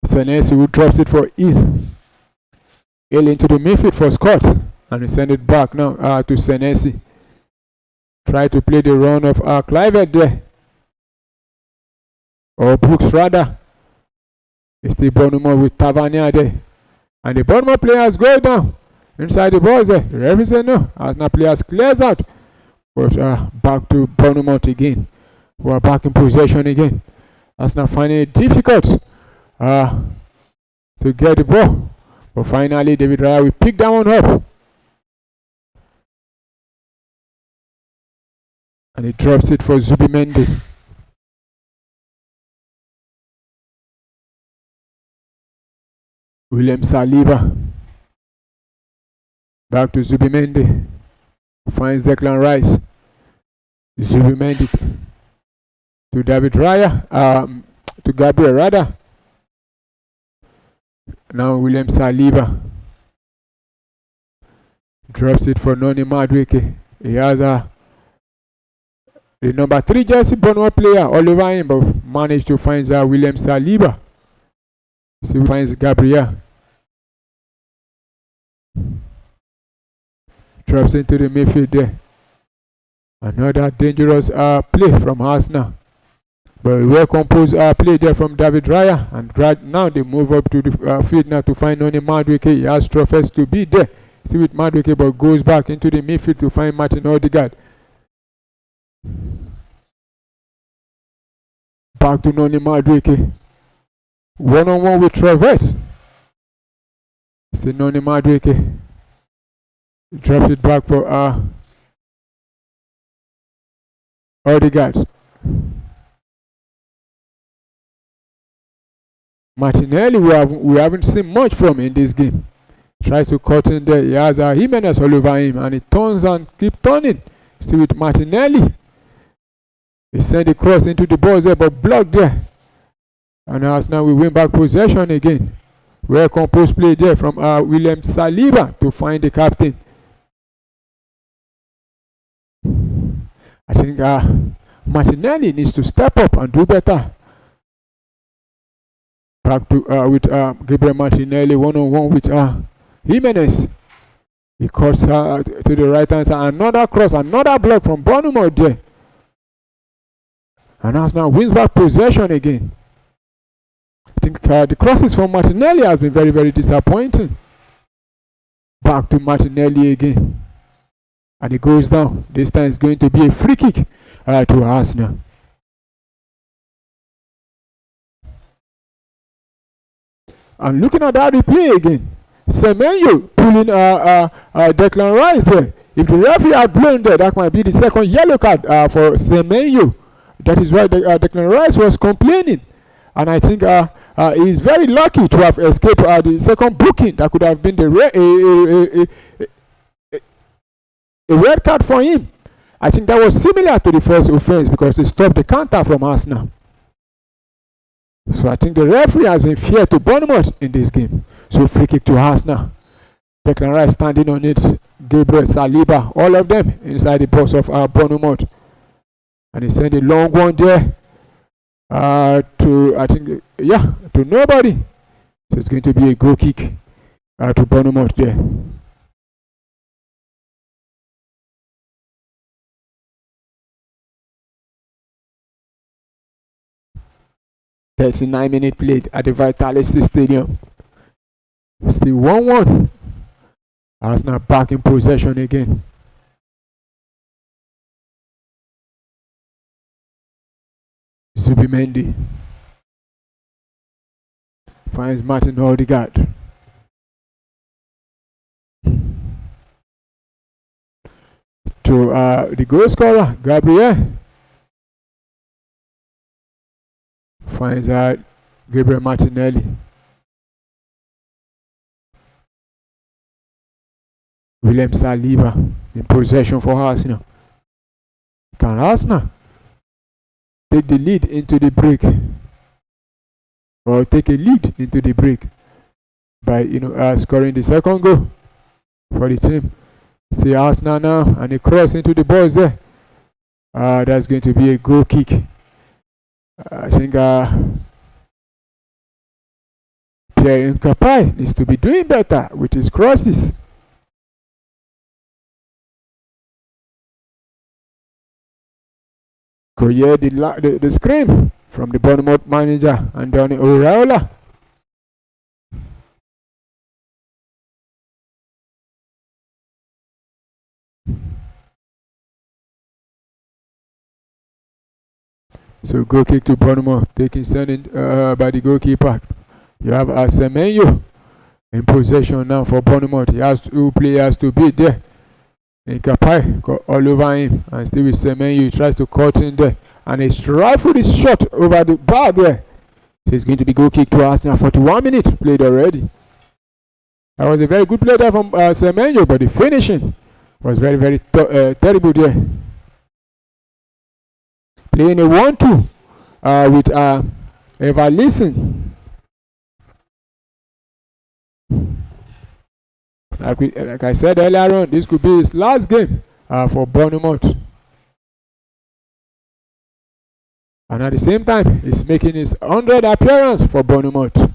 Senesi, who drops it for Il into the midfield for Scott, and he send it back now to Senesi. Try to play the run of Clivert there, or Brooks rather. It's the Bournemouth with Tavernier there, and the Bournemouth players go down inside the box there. The referee said no. Arsenal players clears out, but back to Bournemouth again. We are back in possession again. Arsenal finding it difficult to get the ball, but finally David Raya will pick that one up, and he drops it for Zubimendi. William Saliba. Back to Zubimendi. Finds Declan Rice. Zubimendi to David Raya. To Gabriel rather. Now William Saliba. Drops it for Noni Madueke. He has the number 3 jersey Bournemouth player all over him, but managed to find William Saliba. So he finds Gabriel. Drops into the midfield there. Another dangerous play from Arsenal. But a well-composed play there from David Raya. And right now they move up to the field now to find Noni Madueke. He has trophies to be there. Still with Madueke, but goes back into the midfield to find Martin Odegaard. Back to Noni Madueke. One-on-one with Travis. Still Noni Madueke. Drops it back for Odegaard. Martinelli, we haven't seen much from in this game. Tries to cut in there. He has Jimenez all over him, and he turns and keep turning. Still with Martinelli. He sent the cross into the box there, but blocked there. And as now we win back possession again. Well composed play there from William Saliba to find the captain. I think Martinelli needs to step up and do better. Back to with Gabriel Martinelli one-on-one with Jimenez. He cuts to the right hand side. Another cross, another block from Bournemouth there. And Arsenal wins back possession again. I think the crosses from Martinelli has been very, very disappointing. Back to Martinelli again. And it goes down. This time it's going to be a free kick to Arsenal. And looking at that replay again. Semenyo pulling Declan Rice there. If the referee had blown there, that might be the second yellow card for Semenyo. That is why Declan Rice was complaining. And I think he's very lucky to have escaped the second booking. That could have been a red card for him. I think that was similar to the first offense because they stopped the counter from Arsenal. So I think the referee has been fair to Bournemouth in this game. So free kick to Arsenal. Declan Rice standing on it. Gabriel Saliba, all of them inside the box of Bournemouth. And he sent a long one there to, I think, to nobody. So it's going to be a goal kick to Bournemouth there. That's a 9-minute play at the Vitality Stadium. Still 1-1. Arsenal back in possession again. Zubimendi finds Martin Odegaard. To the goal scorer, Gabriel. Finds Gabriel Martinelli. William Saliba in possession for Arsenal. Can Arsenal take the lead into the break, or take a lead into the break by scoring the second goal for the team? Still Arsenal now, and a cross into the box there. That's going to be a goal kick. I think Pierre Nkapai needs to be doing better with his crosses. Could hear the scream from the Bournemouth manager, Andoni Iraola. So goal kick to Bournemouth, sending by the goalkeeper. You have Semenyo in possession now for Bournemouth. He has 2 players to beat there. Nkapai got all over him, and still with Semenyo, he tries to cut in there, and he's rifled his shot over the bar there. So it's going to be goal kick to Arsenal. 41 minutes played already. That was a very good play there from Semenyo, but the finishing was very, very terrible there. Playing a 1-2 with Evalison. Like I said earlier on, this could be his last game for Bournemouth. And at the same time, he's making his 100th appearance for Bournemouth.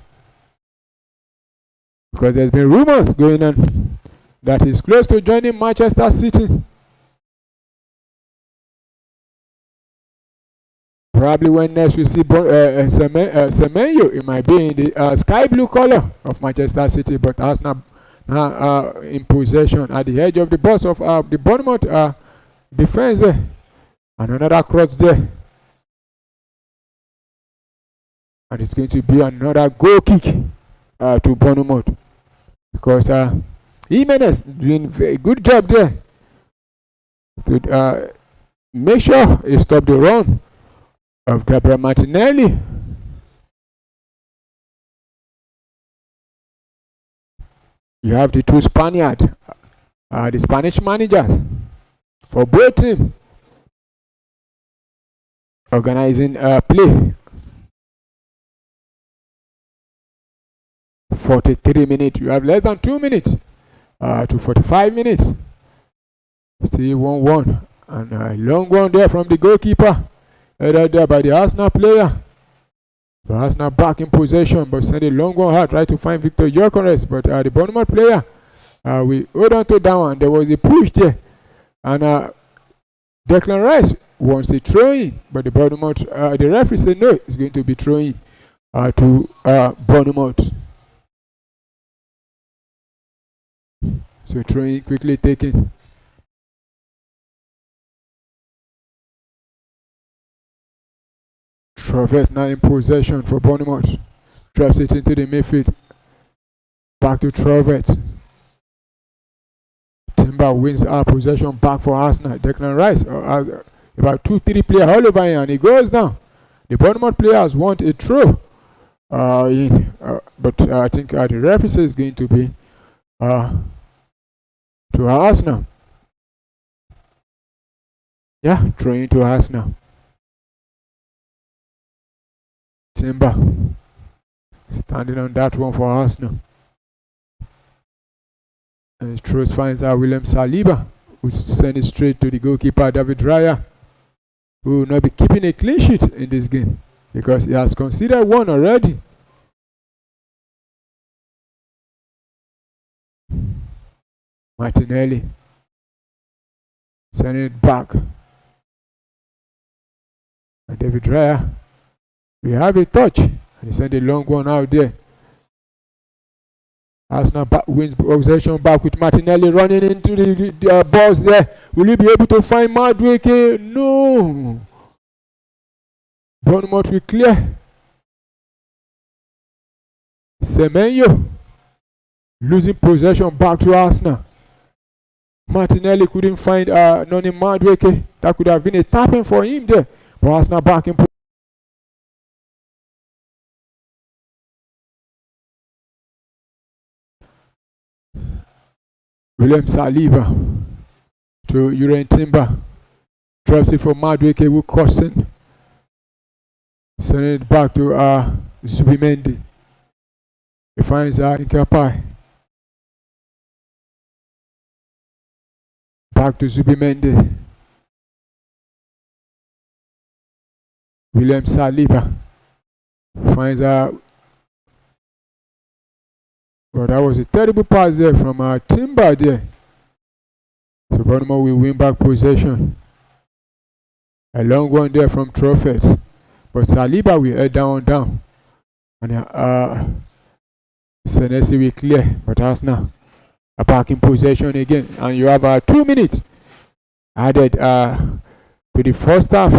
Because there's been rumors going on that he's close to joining Manchester City. Probably when next we see Semenyo, it might be in the sky blue color of Manchester City, but Arsenal in possession at the edge of the box of the Bournemouth defense there. And another cross there. And it's going to be another goal kick to Bournemouth. Because Jimenez doing a very good job there to make sure he stop the run of Gabriel Martinelli. You have the two Spaniards, the Spanish managers for both teams organizing play. 43 minutes. You have less than 2 minutes to 45 minutes. Still 1-1. And a long one there from the goalkeeper. Headed there by the Arsenal player. The Arsenal back in possession, but send a long one out. Try to find Victor Gyökeres. But the Bournemouth player, we hold on to that one. There was a push there. And Declan Rice wants a throw in. But the Bournemouth, the referee said no, it's going to be throwing to Bournemouth. So throwing quickly taken. Trovet now in possession for Bournemouth. Drops it into the midfield. Back to Trovet. Timber wins our possession back for Arsenal. Declan Rice about 2-3 players all over him and he goes down. The Bournemouth players want a throw but I think the referee says going to be to Arsenal. Yeah, throwing to Arsenal. Timber standing on that one for Arsenal. And throws finds out William Saliba, who sends it straight to the goalkeeper David Raya, who will not be keeping a clean sheet in this game because he has considered one already. Martinelli sending it back. And David Raya, we have a touch. And he sent a long one out there. Arsenal wins possession back with Martinelli running into the box there. Will he be able to find Madueke? No. Bournemouth will clear. Semenyo losing possession back to Arsenal. Martinelli couldn't find Noni Madueke. That could have been a tapping for him there. But Arsenal back in. William Saliba to Uren Timber. Drops it for Madueke who cuts in. Sending it back to Zubimendi. He finds Inkapai. Back to Zubimendi. William Saliba finds out. But that was a terrible pass there from Timber there. So Bournemouth will win back possession. A long one there from Troffet. But Saliba will head down. And Senesi will clear. But Arsenal are back in possession again. And you have 2 minutes added to the first half.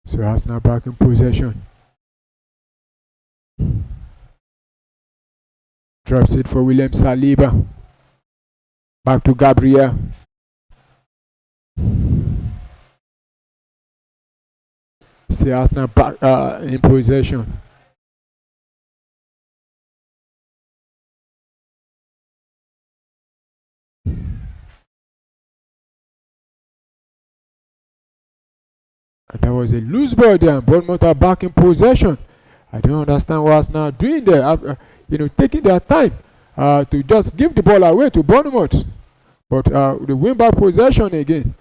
So Arsenal back in possession. Drops it for William Saliba. Back to Gabriel. See Arsenal back in possession. And there was a loose ball there, and Bournemouth are back in possession. I don't understand what Arsenal are doing there. Taking their time to just give the ball away to Bournemouth. But they win back possession again.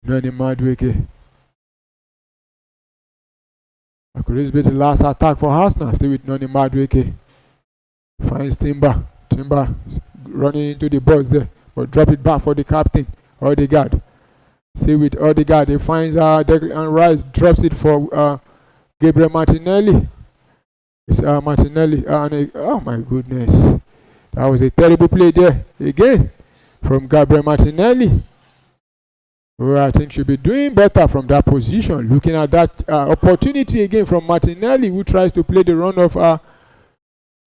Noni Madueke. Could this be the last attack for Arsenal? Still with Noni Madueke. Finds Timber. Timber running into the box there, but drop it back for the captain, Odegaard. Still with Odegaard. He finds Declan Rice, drops it for Gabriel Martinelli. It's Martinelli. Oh my goodness. That was a terrible play there again from Gabriel Martinelli, who I think should be doing better from that position. Looking at that opportunity again from Martinelli, who tries to play the run of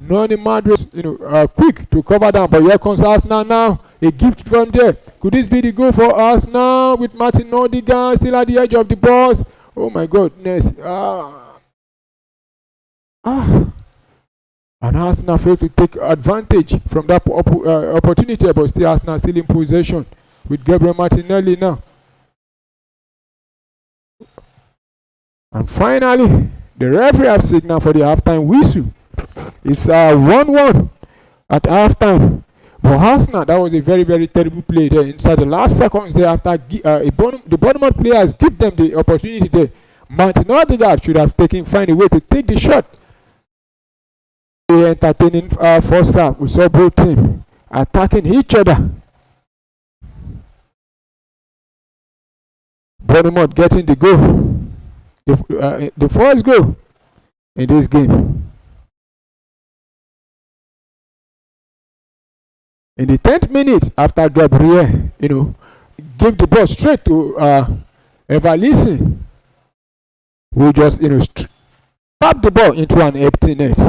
Noni Madueke, quick to cover down. But here comes Arsenal now. A gift from there. Could this be the goal for Arsenal with Martin Odegaard still at the edge of the box? Oh my goodness. And Arsenal failed to take advantage from that opportunity, but still Arsenal still in possession with Gabriel Martinelli now. And finally, the referee has signaled for the halftime whistle. It's 1-1 at halftime. But Arsenal, that was a very, very terrible play there inside the last seconds there after the Bournemouth players give them the opportunity there. Martin Odegaard should have find a way to take the shot. Entertaining first half. We saw both teams attacking each other. Bournemouth getting the goal. The first goal in this game. In the 10th minute, after Gabriel, gave the ball straight to Evanilson, who just, tapped the ball into an empty net.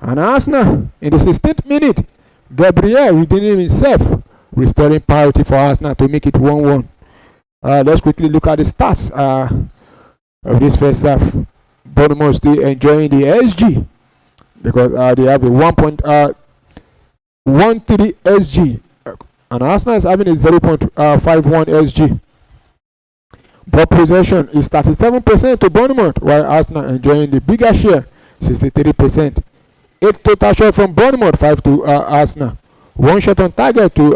And Arsenal, in the 16th minute, Gabriel redeeming himself, restoring parity for Arsenal to make it 1-1. Let's quickly look at the stats of this first half. Bournemouth still enjoying the SG because they have a 1.13 SG, and Arsenal is having a 0.51 SG. Ball possession is 37% to Bournemouth, while Arsenal enjoying the bigger share, 63%. 8 total shots from Bournemouth, 5 to Arsenal. 1 shot on target to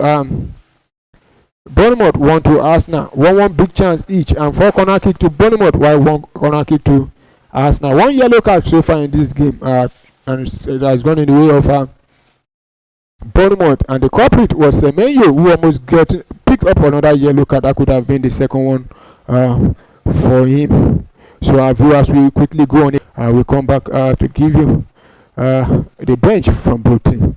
Bournemouth, 1 to Arsenal. 1 big chance each, and 4 corner kick to Bournemouth, while 1 corner kick to Arsenal. 1 yellow card so far in this game, and it has gone in the way of Bournemouth, and the culprit was Semenyo, who almost picked up another yellow card. That could have been the second one for him. So our viewers will quickly go on it. We'll come back to give you the bench from both teams.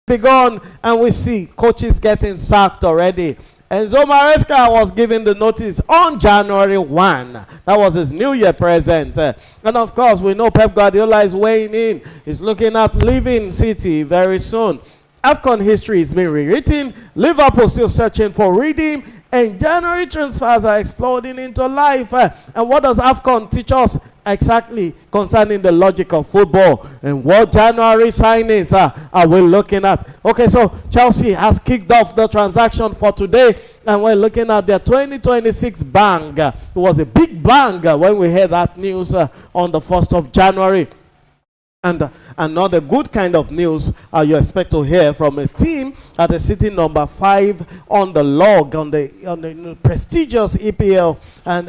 Begun, and we see coaches getting sacked already. Enzo Maresca was given the notice on January 1. That was his New Year present. And of course, we know Pep Guardiola is weighing in. He's looking at leaving City very soon. AFCON history is being rewritten. Liverpool still searching for redeem. And January transfers are exploding into life. And what does AFCON teach us exactly concerning the logic of football? And what January signings are we looking at? Okay, so Chelsea has kicked off the transaction for today. And we're looking at their 2026 bang. It was a big bang when we heard that news on the 1st of January. And another good kind of news you expect to hear from a team that is sitting number 5 on the log, on the prestigious EPL, and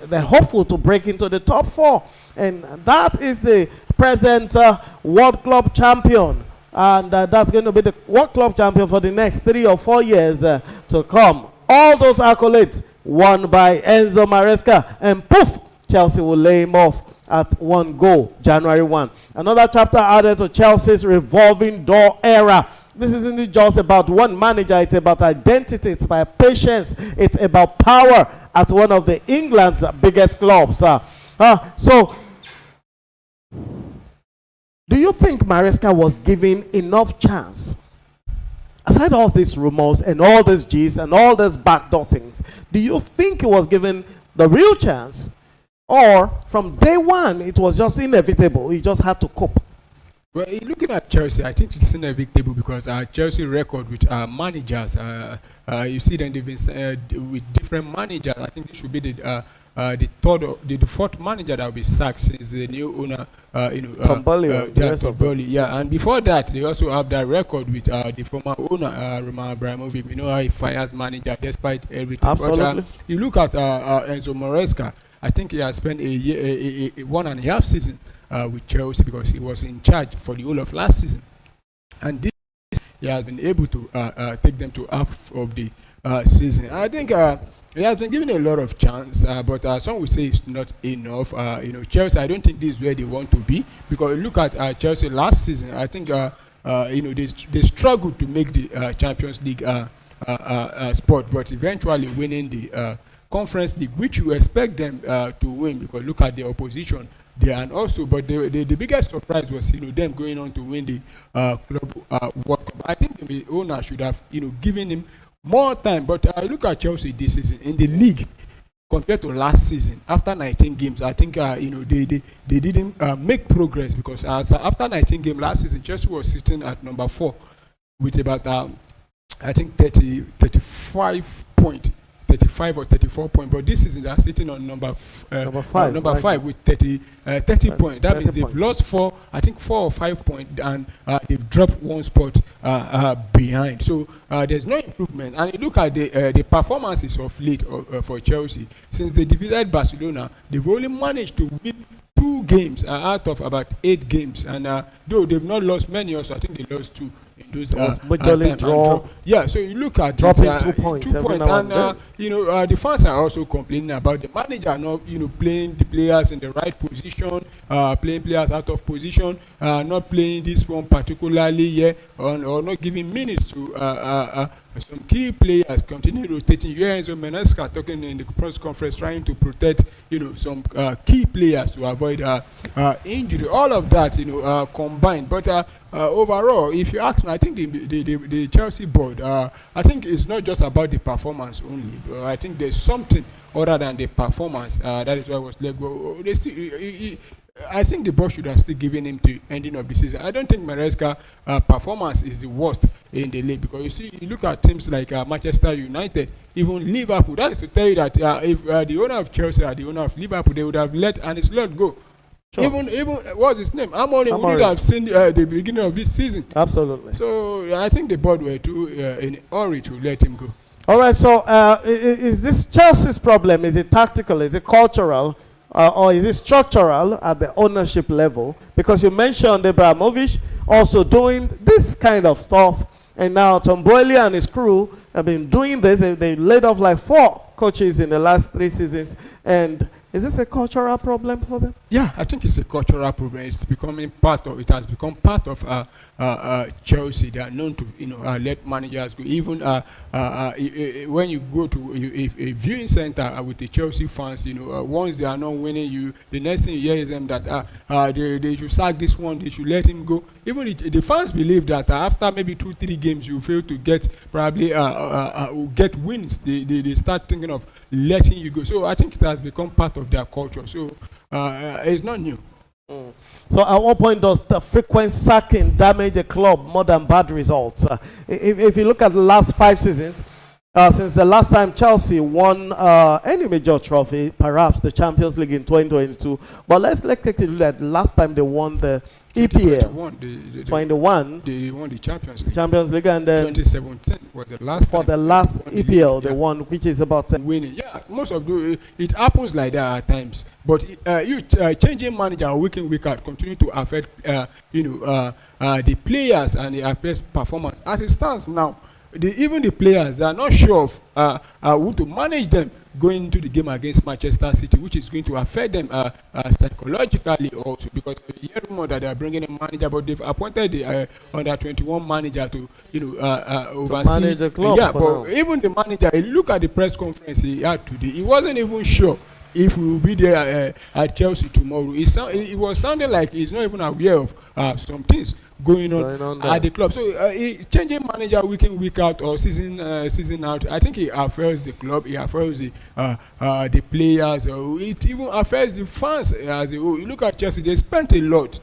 they're hopeful to break into the top 4. And that is the present World Club champion. And that's going to be the World Club champion for the next 3 or 4 years to come. All those accolades won by Enzo Maresca, and poof, Chelsea will lay him off at 1 goal, January 1. Another chapter added to Chelsea's revolving door era. this isn't just about one manager, it's about identity, it's about patience, it's about power at one of the England's biggest clubs. So, do you think Maresca was given enough chance? Aside all these rumors and all these G's and all these backdoor things, do you think he was given the real chance? Or from day one, it was just inevitable, he just had to cope? Well, looking at Chelsea, I think it's inevitable because Chelsea record with managers, you see them they've been with different managers. I think this should be the fourth manager that will be sacked since the new owner, Tomboli. Yeah, and before that, they also have that record with the former owner, Roman Abramovich. We know how he fires manager despite everything. Absolutely. But, you look at Enzo Maresca. I think he has spent a year, 1.5 season with Chelsea because he was in charge for the whole of last season, and this he has been able to take them to half of the season. I think he has been given a lot of chance, but some will say it's not enough. Chelsea, I don't think this is where they want to be because look at Chelsea last season. I think they struggled to make the Champions League spot, but eventually winning the Conference League, which you expect them to win because look at the opposition there, and also, but the biggest surprise was them going on to win the club World Cup. I think the owner should have given him more time. But look at Chelsea this season in the league compared to last season. After 19 games, I think they didn't make progress because after 19 games last season, Chelsea was sitting at number 4 with about I think 35 points. 35 or 34 points, but this season they are sitting on number 5 with 30 points. That means they've lost 4 or 5 points, and they've dropped 1 spot behind. So there's no improvement. And you look at the performances of late for Chelsea since they defeated Barcelona. They've only managed to win 2 games out of about 8 games, and though they've not lost many, also I think they lost 2. Those draw. Yeah, so you look at dropping 2 points, and the fans are also complaining about the manager not playing the players in the right position, playing players out of position, not playing this one particularly or not giving minutes to some key players, continue rotating. Enzo Maresca talking in the press conference trying to protect some key players to avoid injury. All of that combined, but overall, if you ask me, I think the Chelsea board, I think it's not just about the performance only. I think there's something other than the performance. That is why I was let go. I think the board should have still given him to ending of the season. I don't think Maresca performance is the worst in the league because you look at teams like Manchester United, even Liverpool. That is to tell you that if the owner of Chelsea or the owner of Liverpool, they would have let Arne Slot go. Sure. Even what's his name? Amorim would have seen the beginning of this season. Absolutely. So I think the board were too in a hurry to let him go. All right. So is this Chelsea's problem? Is it tactical? Is it cultural? Or is it structural at the ownership level? Because you mentioned Abramovich also doing this kind of stuff, and now Tomboli and his crew have been doing this. They laid off like 4 coaches in the last 3 seasons, and is this a cultural problem for them? Yeah, I think it's a cultural problem. It has become part of Chelsea. They are known to let managers go. Even when you go to a viewing center with the Chelsea fans, once they are not winning, the next thing you hear is them that they should sack this one, they should let him go. Even the fans believe that after maybe 2-3 games you fail to get probably get wins, they start thinking of letting you go. So I think it has become part of their culture. So it's not new. So at what point does the frequent sacking damage a club more than bad results? If you look at the last 5 seasons, since the last time Chelsea won any major trophy, perhaps the Champions League in 2022, but let's take a look at the last time they won the EPL. 21. They won the Champions League. Champions League, and then 2017 was the last for time the last EPL they won, which is about winning. Yeah, most of it happens like that at times. But changing manager week in week out continue to affect the players and the affect performance. As it stands now, even the players, they are not sure of who to manage them going into the game against Manchester City, which is going to affect them psychologically also, because you hear rumor that they are bringing a manager, but they've appointed the under 21 manager to oversee. To manage the club. Yeah, but even the manager, look at the press conference he had today. He wasn't even sure if we will be there at Chelsea tomorrow. It was sounding like he's not even aware of some things going on at the club. So changing manager week in, week out, or season out, I think it affects the club, it affects the players, it even affects the fans as a whole. You look at Chelsea, they spent a lot.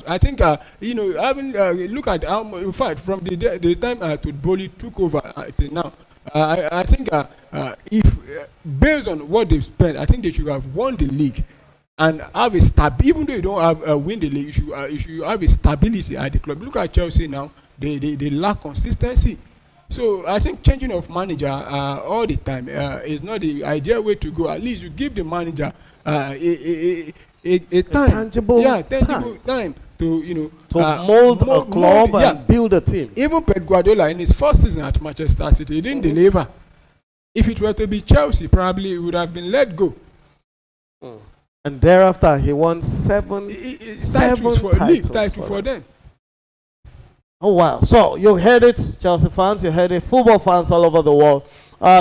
I think having look at how, in fact, from the time Tudboli took over till now, I think if based on what they've spent, I think they should have won the league and have a even though you don't have win the league, you should have a stability at the club. Look at Chelsea now; they lack consistency. So I think changing of manager all the time is not the ideal way to go. At least you give the manager a tangible time to mold a club and build a team. Even Pep Guardiola in his first season at Manchester City, he didn't deliver. If it were to be Chelsea, probably he would have been let go. And thereafter, he won seven titles for them. Oh wow! So you heard it, Chelsea fans. You heard it, football fans all over the world.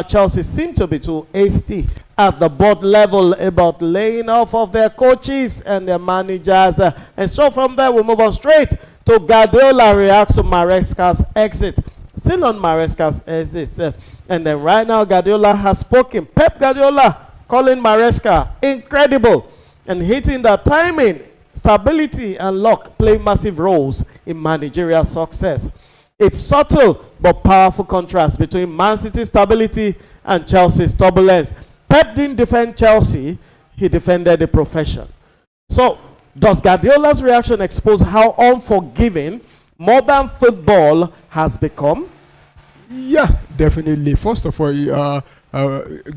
Chelsea seem to be too hasty at the board level about laying off of their coaches and their managers. And so from there, we move on straight to Guardiola reacts to Maresca's exit. Still on Maresca's exit. And then right now, Guardiola has spoken. Pep Guardiola calling Maresca incredible and hitting that timing, stability, and luck play massive roles in managerial success. It's subtle but powerful contrast between Man City's stability and Chelsea's turbulence. Pep didn't defend Chelsea, he defended the profession. So, does Guardiola's reaction expose how unforgiving modern football has become? Yeah, definitely. First of all,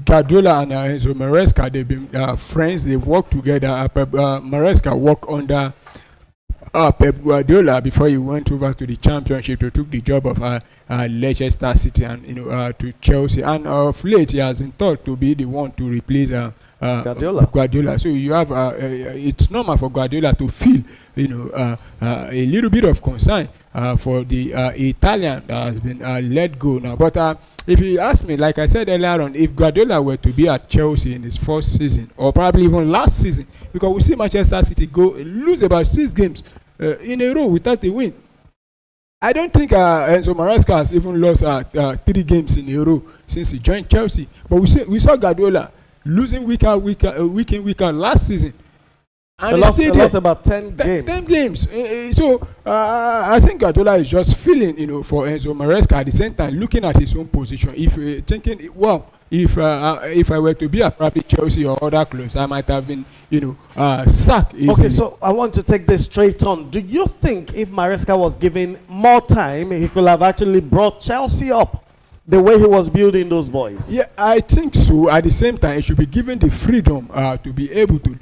Guardiola and Enzo Maresca, they've been friends, they've worked together. Maresca worked under Pep Guardiola before he went over to the Championship to took the job of Leicester City and to Chelsea, and of late he has been thought to be the one to replace Guardiola. So you have it's normal for Guardiola to feel a little bit of concern for the Italian that has been let go now. But if you ask me, like I said earlier on, if Guardiola were to be at Chelsea in his first season, or probably even last season, because we see Manchester City lose about 6 games in a row without a win. I don't think Enzo Maresca has even lost 3 games in a row since he joined Chelsea. But we saw Guardiola losing week in, week out last season. And they lost about 10 games. 10 games. So I think Guardiola is just feeling, for Enzo Maresca at the same time, looking at his own position. If thinking, well, if I were to be at probably Chelsea or other clubs, I might have been, sacked easily. Okay, so I want to take this straight on. Do you think if Maresca was given more time, he could have actually brought Chelsea up the way he was building those boys? Yeah, I think so. At the same time, he should be given the freedom to be able to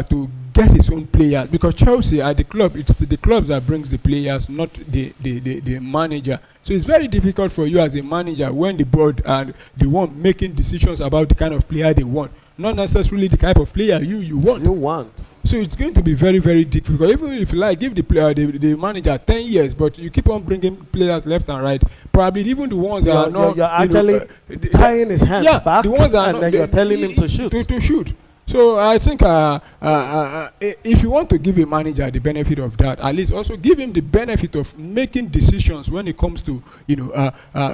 to get his own players, because Chelsea at the club, it's the clubs that brings the players, not the manager. So it's very difficult for you as a manager when the board and the one making decisions about the kind of player they want, not necessarily the type of player you want. So it's going to be very, very difficult. Even if you give the player, the manager 10 years, but you keep on bringing players left and right, probably even the ones that are not... You're actually tying his hands back, the ones that are and then you're telling him to shoot. To shoot. So I think if you want to give a manager the benefit of that, at least also give him the benefit of making decisions when it comes to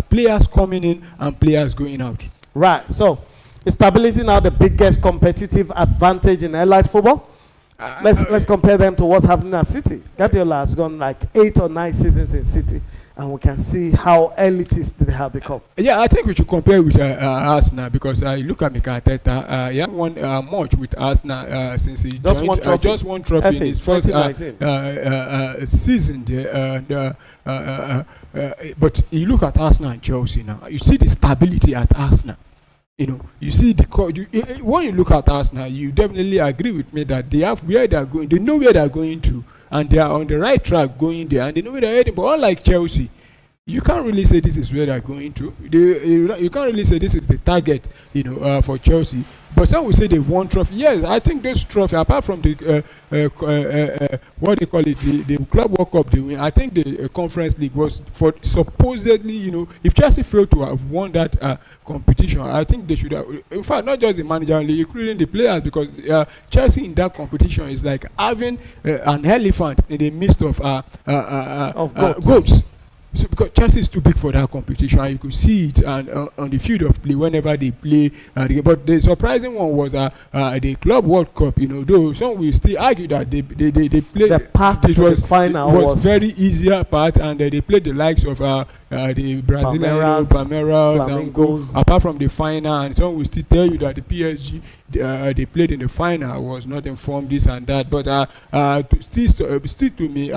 players coming in and players going out. Right. So is stability now the biggest competitive advantage in allied football? Let's compare them to what's happening at City. Guardiola has gone like 8 or 9 seasons in City, and we can see how elitist they have become. Yeah, I think we should compare with Arsenal, because I look at Mikel Arteta. He hasn't won much with Arsenal since he joined. Just one trophy in his first season there. But you look at Arsenal and Chelsea now. You see the stability at Arsenal. You see when you look at Arsenal, you definitely agree with me that they have where they are going. They know where they are going to, and they are on the right track going there, and they know where they are heading. But unlike Chelsea, you can't really say this is where they're going to. You can't really say this is the target, for Chelsea. But some will say they've won trophy. Yes, I think those trophy, apart from the what they call it, the Club World Cup they win, I think the Conference League was for supposedly, if Chelsea failed to have won that competition, I think they should have. In fact, not just the manager only, including the players, because Chelsea in that competition is like having an elephant in the midst of goats. So because Chelsea is too big for that competition, and you could see it and on the field of play whenever they play. But the surprising one was the Club World Cup. Though some will still argue that they played the path to the final was very easier part, and they played the likes of the Brazilian Palmeiras and goals. Apart from the final, and some will still tell you that the PSG they played in the final was not informed this and that. But still to me,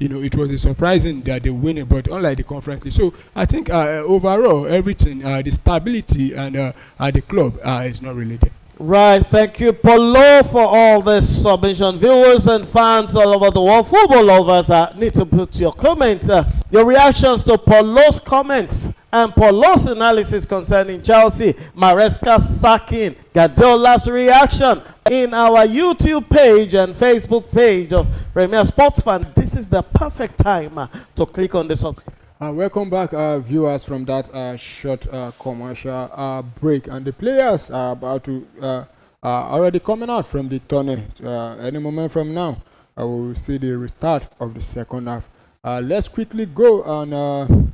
it was surprising that they win it, but unlike the Conference League. So I think overall everything, the stability and the club is not really there. Right, thank you, Polo, for all this submission. Viewers and fans all over the world, football lovers, need to put your comments, your reactions to Polo's comments and Polo's analysis concerning Chelsea, Maresca sacking, Guardiola's reaction in our YouTube page and Facebook page of Premier Sports Fan. This is the perfect time to click on this. Welcome back, viewers, from that short commercial break. And the players are about to already coming out from the tunnel. Any moment from now, we will see the restart of the second half. Let's quickly go and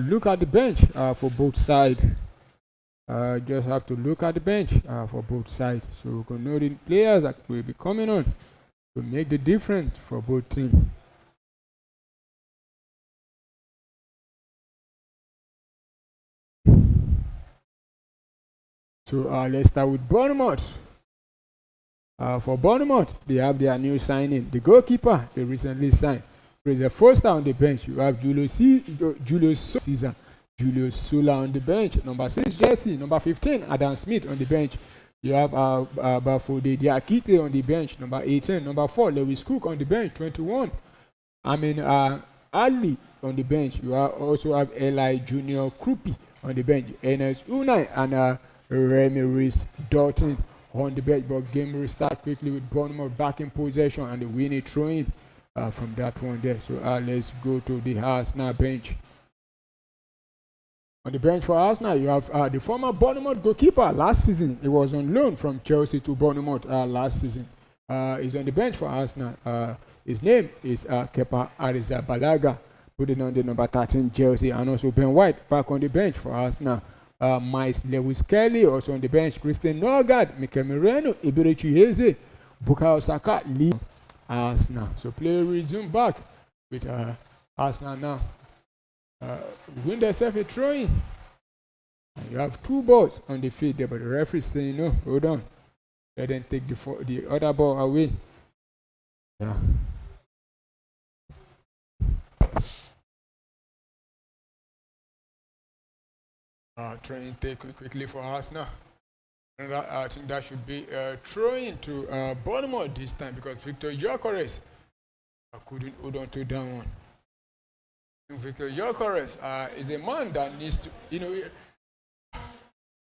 look at the bench for both sides. Just have to look at the bench for both sides, so we can know the players that will be coming on to make the difference for both teams. So let's start with Bournemouth. For Bournemouth, they have their new signing, the goalkeeper they recently signed. Fraser Foster on the bench. You have Julius Sola on the bench. Number 6, Jesse. Number 15, Adam Smith on the bench. You have Bafode Diakite on the bench. Number 18. Number 4, Lewis Cook on the bench. 21. Ali on the bench. You also have Eli Junior Krupi on the bench. Enes Unai and Remy Rees-Doughton on the bench. But game restart quickly with Bournemouth back in possession and the winning throw-in from that one there. So let's go to the Arsenal bench. On the bench for Arsenal, you have the former Bournemouth goalkeeper last season. He was on loan from Chelsea to Bournemouth last season. He's on the bench for Arsenal. His name is Kepa Arrizabalaga, putting on the number 13 jersey, and also Ben White back on the bench for Arsenal. Miles Lewis Kelly also on the bench. Christian Norgard, Mikel Merino, Eberechi Eze, Bukayo Saka, Lee, Arsenal. So play resume back with Arsenal now. Win themselves a throw-in. You have 2 balls on the field there, but the referee is saying no, hold on. Let them take the other ball away. Yeah. Trying to take quickly for Arsenal. And I think that should be throwing to Bournemouth this time, because Victor Gyökeres couldn't hold on to that one. Victor Gyökeres is a man that needs to,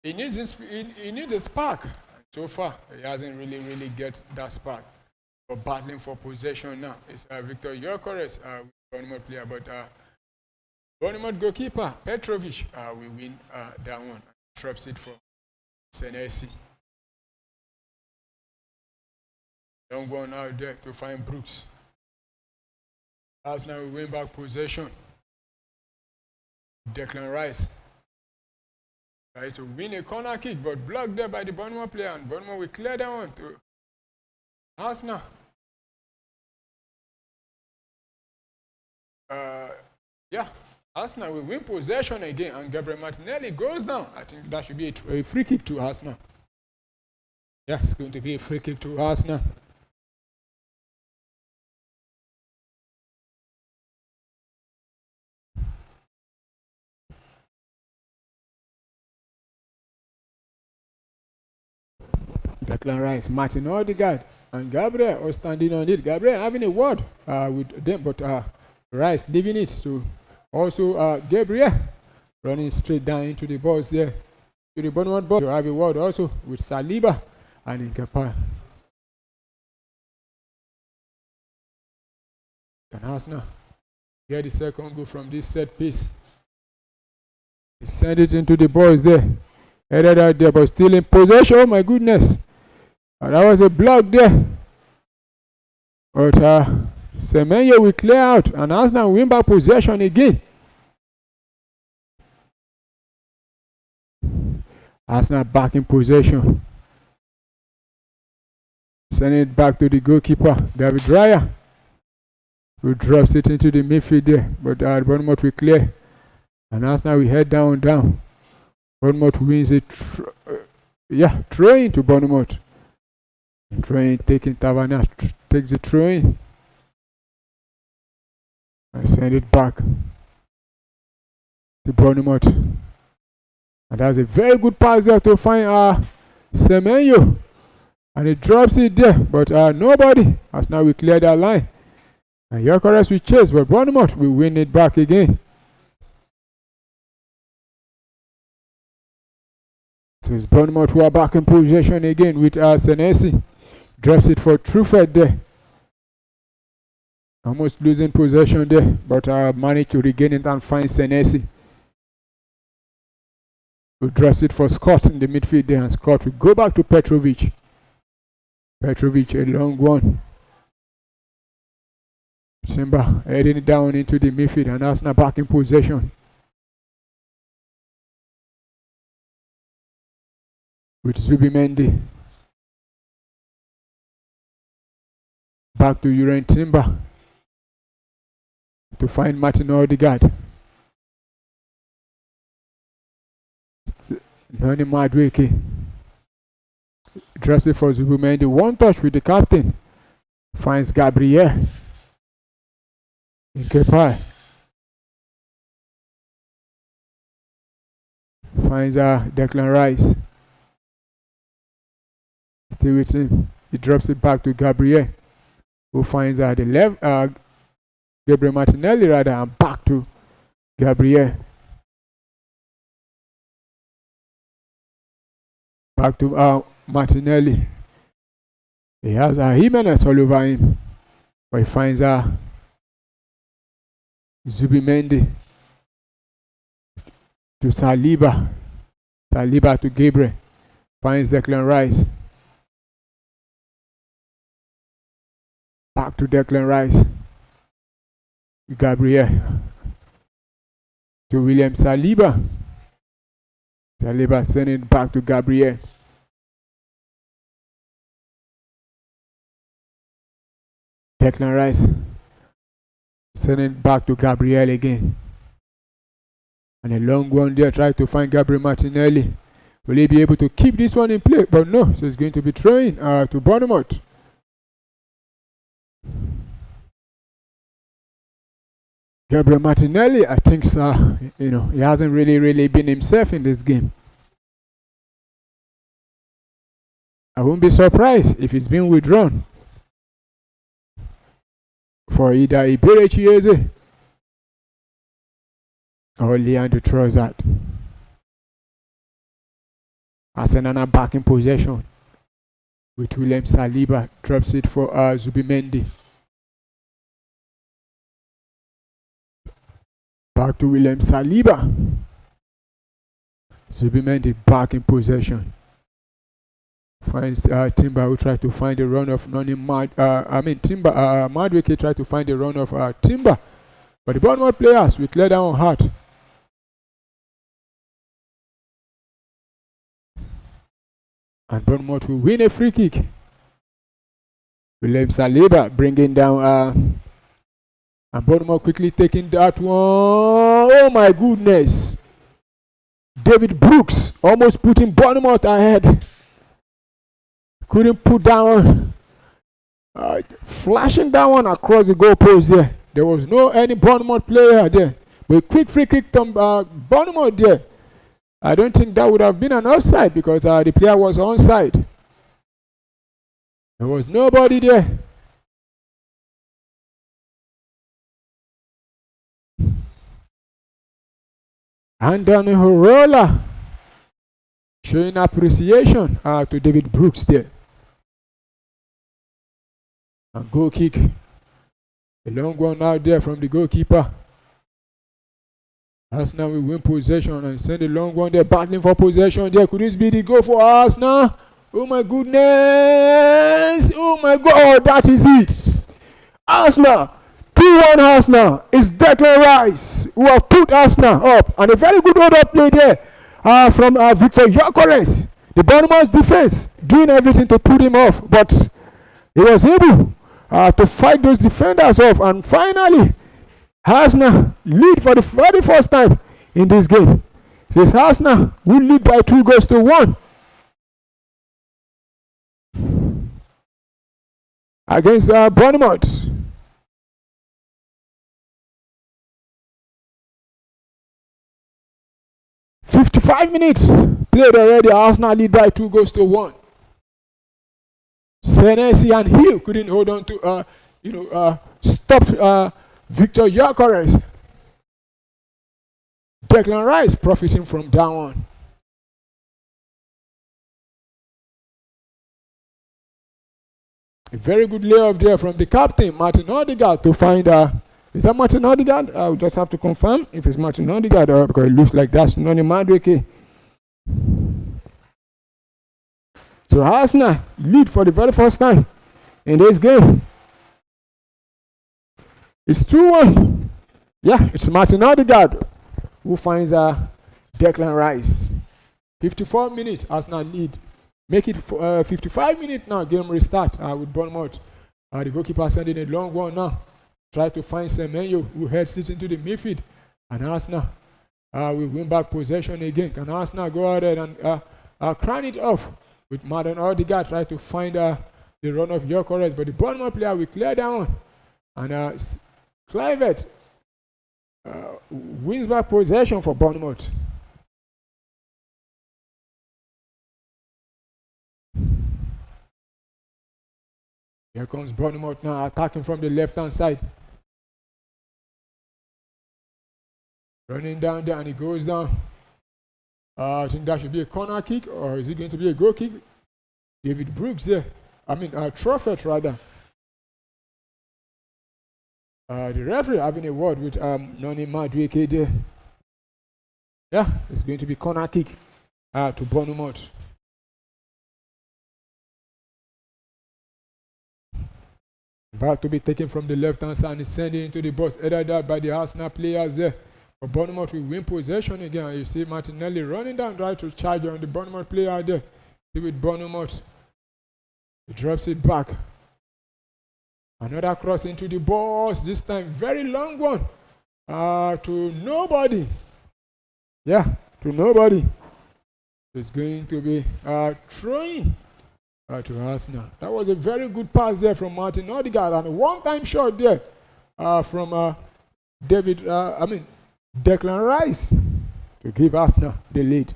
he needs a spark. So far, he hasn't really get that spark. But battling for possession now. It's Victor Gyökeres, Bournemouth player, but Bournemouth goalkeeper Petrovic will win that one. Drops it for Senesi. Don't go on out there to find Brooks. Arsenal will win back possession. Declan Rice tries to win a corner kick, but blocked there by the Bournemouth player, and Bournemouth will clear that one to Arsenal. Arsenal will win possession again, and Gabriel Martinelli goes down. I think that should be a free kick to Arsenal. Yeah, it's going to be a free kick to Arsenal. Declan Rice, Martin Odegaard, and Gabriel are standing on it. Gabriel having a word with them, but Rice leaving it to Also, Gabriel running straight down into the box there. To the Bournemouth box. You have a word also with Saliba and Nkapa. Can Arsenal get the second goal from this set piece? He sent it into the box there. Headed out there, but still in possession. Oh my goodness. That was a block there. But Semenyo will clear out and Arsenal win back possession again. Arsenal back in possession. Send it back to the goalkeeper, David Raya, who drops it into the midfield there. But Bournemouth will clear. And Arsenal will head down. Bournemouth wins it. Throwing to Bournemouth. Throwing, taking Tavernier. Takes the throwing. And send it back to Bournemouth. And that's a very good pass there to find Semenyo. And he drops it there. But nobody. Arsenal will clear that line. And Gyökeres will chase, but Bournemouth will win it back again. So it's Bournemouth who are back in possession again with Senesi. Drops it for Truffert there. Almost losing possession there, but managed to regain it and find Senesi, who drops it for Scott in the midfield there, and Scott will go back to Petrovic. Petrovic, a long one. Simba heading it down into the midfield, and Arsenal back in possession. With Zubimendi. Back to Uren Timber to find Martin Odegaard. Noni Madweke drops it for Zubimendi. One touch with the captain. Finds Gabriel. Nkapa finds Declan Rice. Still with him. He drops it back to Gabriel, who finds the left Gabriel Martinelli rather, and back to Gabriel. Back to Martinelli. He has Jimenez all over him, but he finds Zubimendi to Saliba. Saliba to Gabriel. Finds Declan Rice. Back to Declan Rice. Gabriel. To William Saliba. Saliba sending it back to Gabriel. Declan Rice. Sending it back to Gabriel again. And a long one there, try to find Gabriel Martinelli. Will he be able to keep this one in play? But no, so it's going to be throwing to Bournemouth. Gabriel Martinelli, I think, he hasn't really been himself in this game. I won't be surprised if he's been withdrawn for either Ibere Chieze or Leandro Trossard. Arsenal back in possession with William Saliba. Drops it for Zubimendi. Back to William Saliba. Zubimendi back in possession. Finds Timber, who tried to find a run of Timber. Madweke tried to find a run of Timber, but the Bournemouth players will clear down hard. And Bournemouth will win a free kick. William Saliba bringing down and Bournemouth quickly taking that one. Oh my goodness. David Brooks almost putting Bournemouth ahead. Couldn't put down, flashing that one across the goalpost there. There was no any Bournemouth player there. But quick free kick from Bournemouth there. I don't think that would have been an offside because the player was onside. There was nobody there. Anthony Horola showing appreciation to David Brooks there. And goal kick. A long one out there from the goalkeeper. Arsenal will win possession and send a long one there, battling for possession there. Could this be the goal for Arsenal? Oh my goodness! Oh my God, that is it! Arsenal! 2-1 Arsenal. It's Declan Rice who have put Arsenal up. And a very good hold-up play there from Victor Gyökeres. The Bournemouth defense doing everything to put him off. But he was able to fight those defenders off. And finally, Arsenal lead for the very first time in this game. Says Arsenal will lead by 2-1 against Bournemouth. Minutes played already. Arsenal lead by 2-1. Senesi and Hill couldn't hold on to stop Victor Gyökeres. Declan Rice profiting from that one. A very good layoff there from the captain, Martin Odegaard, to find is that Martin Odegaard? I'll just have to confirm if it's Martin Odegaard because it looks like that's Noni Madueke. So Arsenal lead for the very first time in this game. It's 2-1. Yeah, it's Martin Odegaard who finds Declan Rice. 54 minutes, Arsenal lead. Make it 55 minutes now, game restart with Bournemouth. The goalkeeper sending a long one now. Try to find Semenyo who heads it into the midfield. And Arsenal will win back possession again. Can Arsenal go out there and crown it off with Martin Odegaard? Try to find the run of Gyökeres. But the Bournemouth player will clear down. And Clivett wins back possession for Bournemouth. Here comes Bournemouth now attacking from the left-hand side. Running down there and he goes down. I think that should be a corner kick, or is it going to be a goal kick? David Brooks there. Truffet rather. The referee having a word with Noni Madueke there. Yeah, it's going to be corner kick to Bournemouth. Back to be taken from the left-hand side and sending into the box. Either that by the Arsenal players there. But Bournemouth will win possession again. You see Martinelli running down right to charge on the Bournemouth player there. With Bournemouth. He drops it back. Another cross into the box. This time very long one. To nobody. Yeah, to nobody. It's going to be throwing to Arsenal. That was a very good pass there from Martin Odegaard and a one-time shot there from Declan Rice to give Arsenal the lead.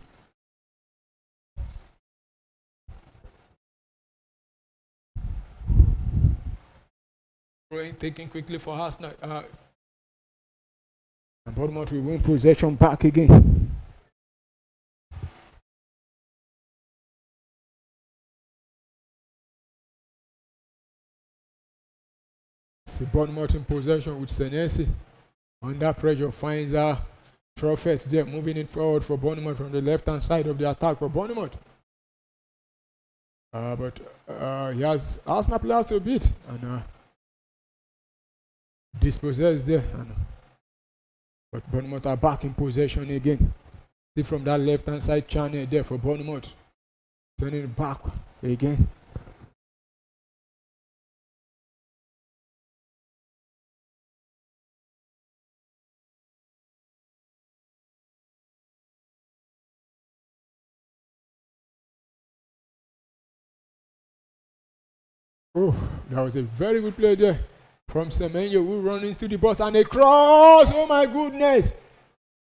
Taking quickly for Arsenal. And Bournemouth will win possession back again. Bournemouth in possession with Senesi. Under pressure finds Truffet there, moving it forward for Bournemouth from the left-hand side of the attack for Bournemouth. But he has Arsenal players to beat and dispossessed there. But Bournemouth are back in possession again. See from that left-hand side channel there for Bournemouth. Sending it back again. Oh, that was a very good play there from Semenyo, who runs into the box and a cross. Oh my goodness!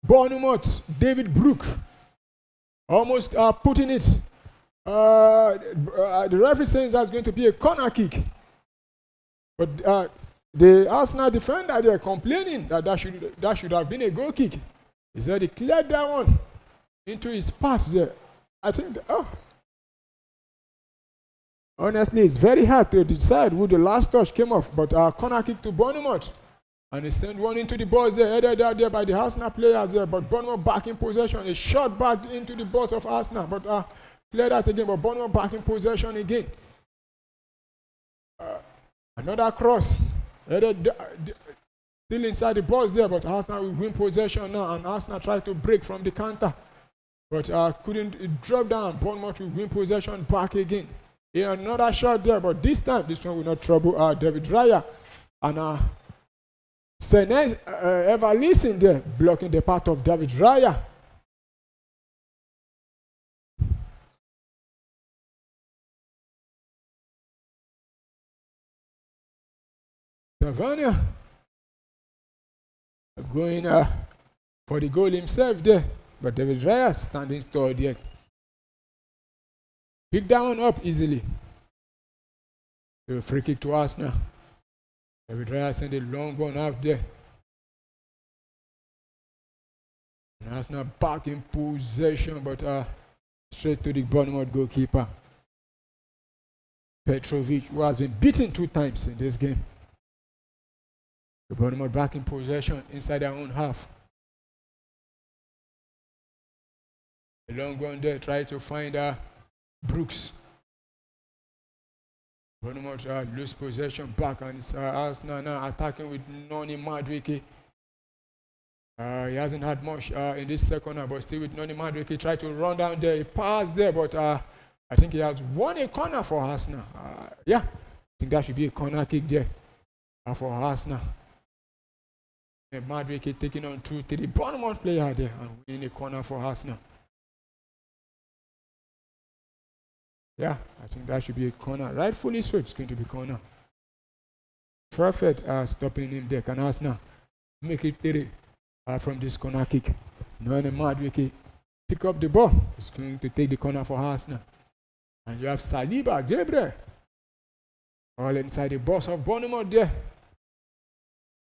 Bournemouth, David Brook, almost putting it. The referee says that's going to be a corner kick, but the Arsenal defender there complaining that should have been a goal kick. He said he cleared that one into his path there. I think, honestly, it's very hard to decide who the last touch came off, but corner kick to Bournemouth. And he sent one into the box there, headed out there by the Arsenal players there, but Bournemouth back in possession. A shot back into the box of Arsenal, but cleared out again, but Bournemouth back in possession again. Another cross, headed still inside the box there, but Arsenal will win possession now, and Arsenal tried to break from the counter, but couldn't. It dropped down. Bournemouth will win possession back again. Yeah, another shot there, but this time this one will not trouble David Raya, and Senez ever listen there, blocking the path of David Raya. Savania going for the goal himself there, but David Raya standing tall there. Pick that one up easily. So free kick to us now. David Raya sent a long one out there. And Arsenal back in possession, but straight to the Bournemouth goalkeeper, Petrovic, who has been beaten 2 times in this game. The Bournemouth back in possession inside their own half. A long one there, try to find Brooks. Bournemouth lose possession back, and it's Arsenal now attacking with Noni Madueke. He hasn't had much in this second half, but still with Noni Madueke. He tried to run down there, he passed there, but I think he has won a corner for Arsenal. Yeah, I think that should be a corner kick there for Arsenal. Madueke taking on 2-3 Bournemouth player there and winning a corner for Arsenal. Yeah, I think that should be a corner. Rightfully so, it's going to be corner. Perfect stopping him there. Can Arsenal make it 3 from this corner kick? Noni Madueke pick up the ball. He's going to take the corner for Arsenal. And you have Saliba, Gabriel, all inside the box of Bournemouth there.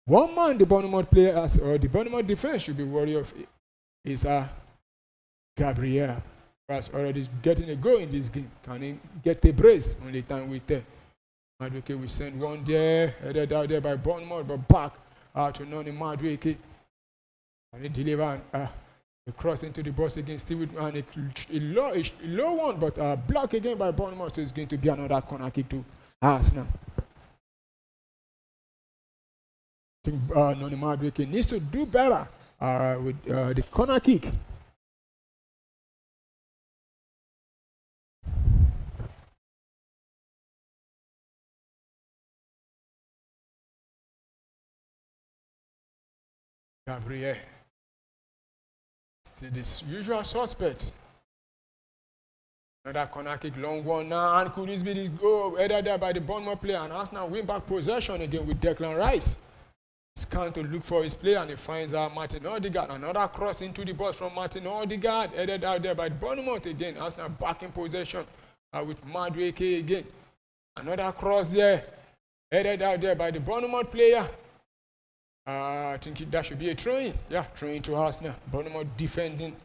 One man the Bournemouth players or the Bournemouth defense should be worried of is Gabriel. Was already getting a goal in this game. Can he get a brace? Only time we tell. Madueke will send one there, headed out there by Bournemouth, but back to Noni Madueke. And he deliver a cross into the box again, still with a low one, but blocked again by Bournemouth, so it's going to be another corner kick to Arsenal. I think Noni Madueke needs to do better with the corner kick. Gabriel, still the usual suspects. Another corner kick, long one now, and could this be the goal headed there by the Bournemouth player, and Arsenal win back possession again with Declan Rice. He's coming to look for his player, and he finds Martin Odegaard. Another cross into the box from Martin Odegaard, headed out there by Bournemouth again. Arsenal back in possession with Madueke again. Another cross there, headed out there by the Bournemouth player. I think that should be a throw-in. Yeah, throw-in to Arsenal. Bournemouth defending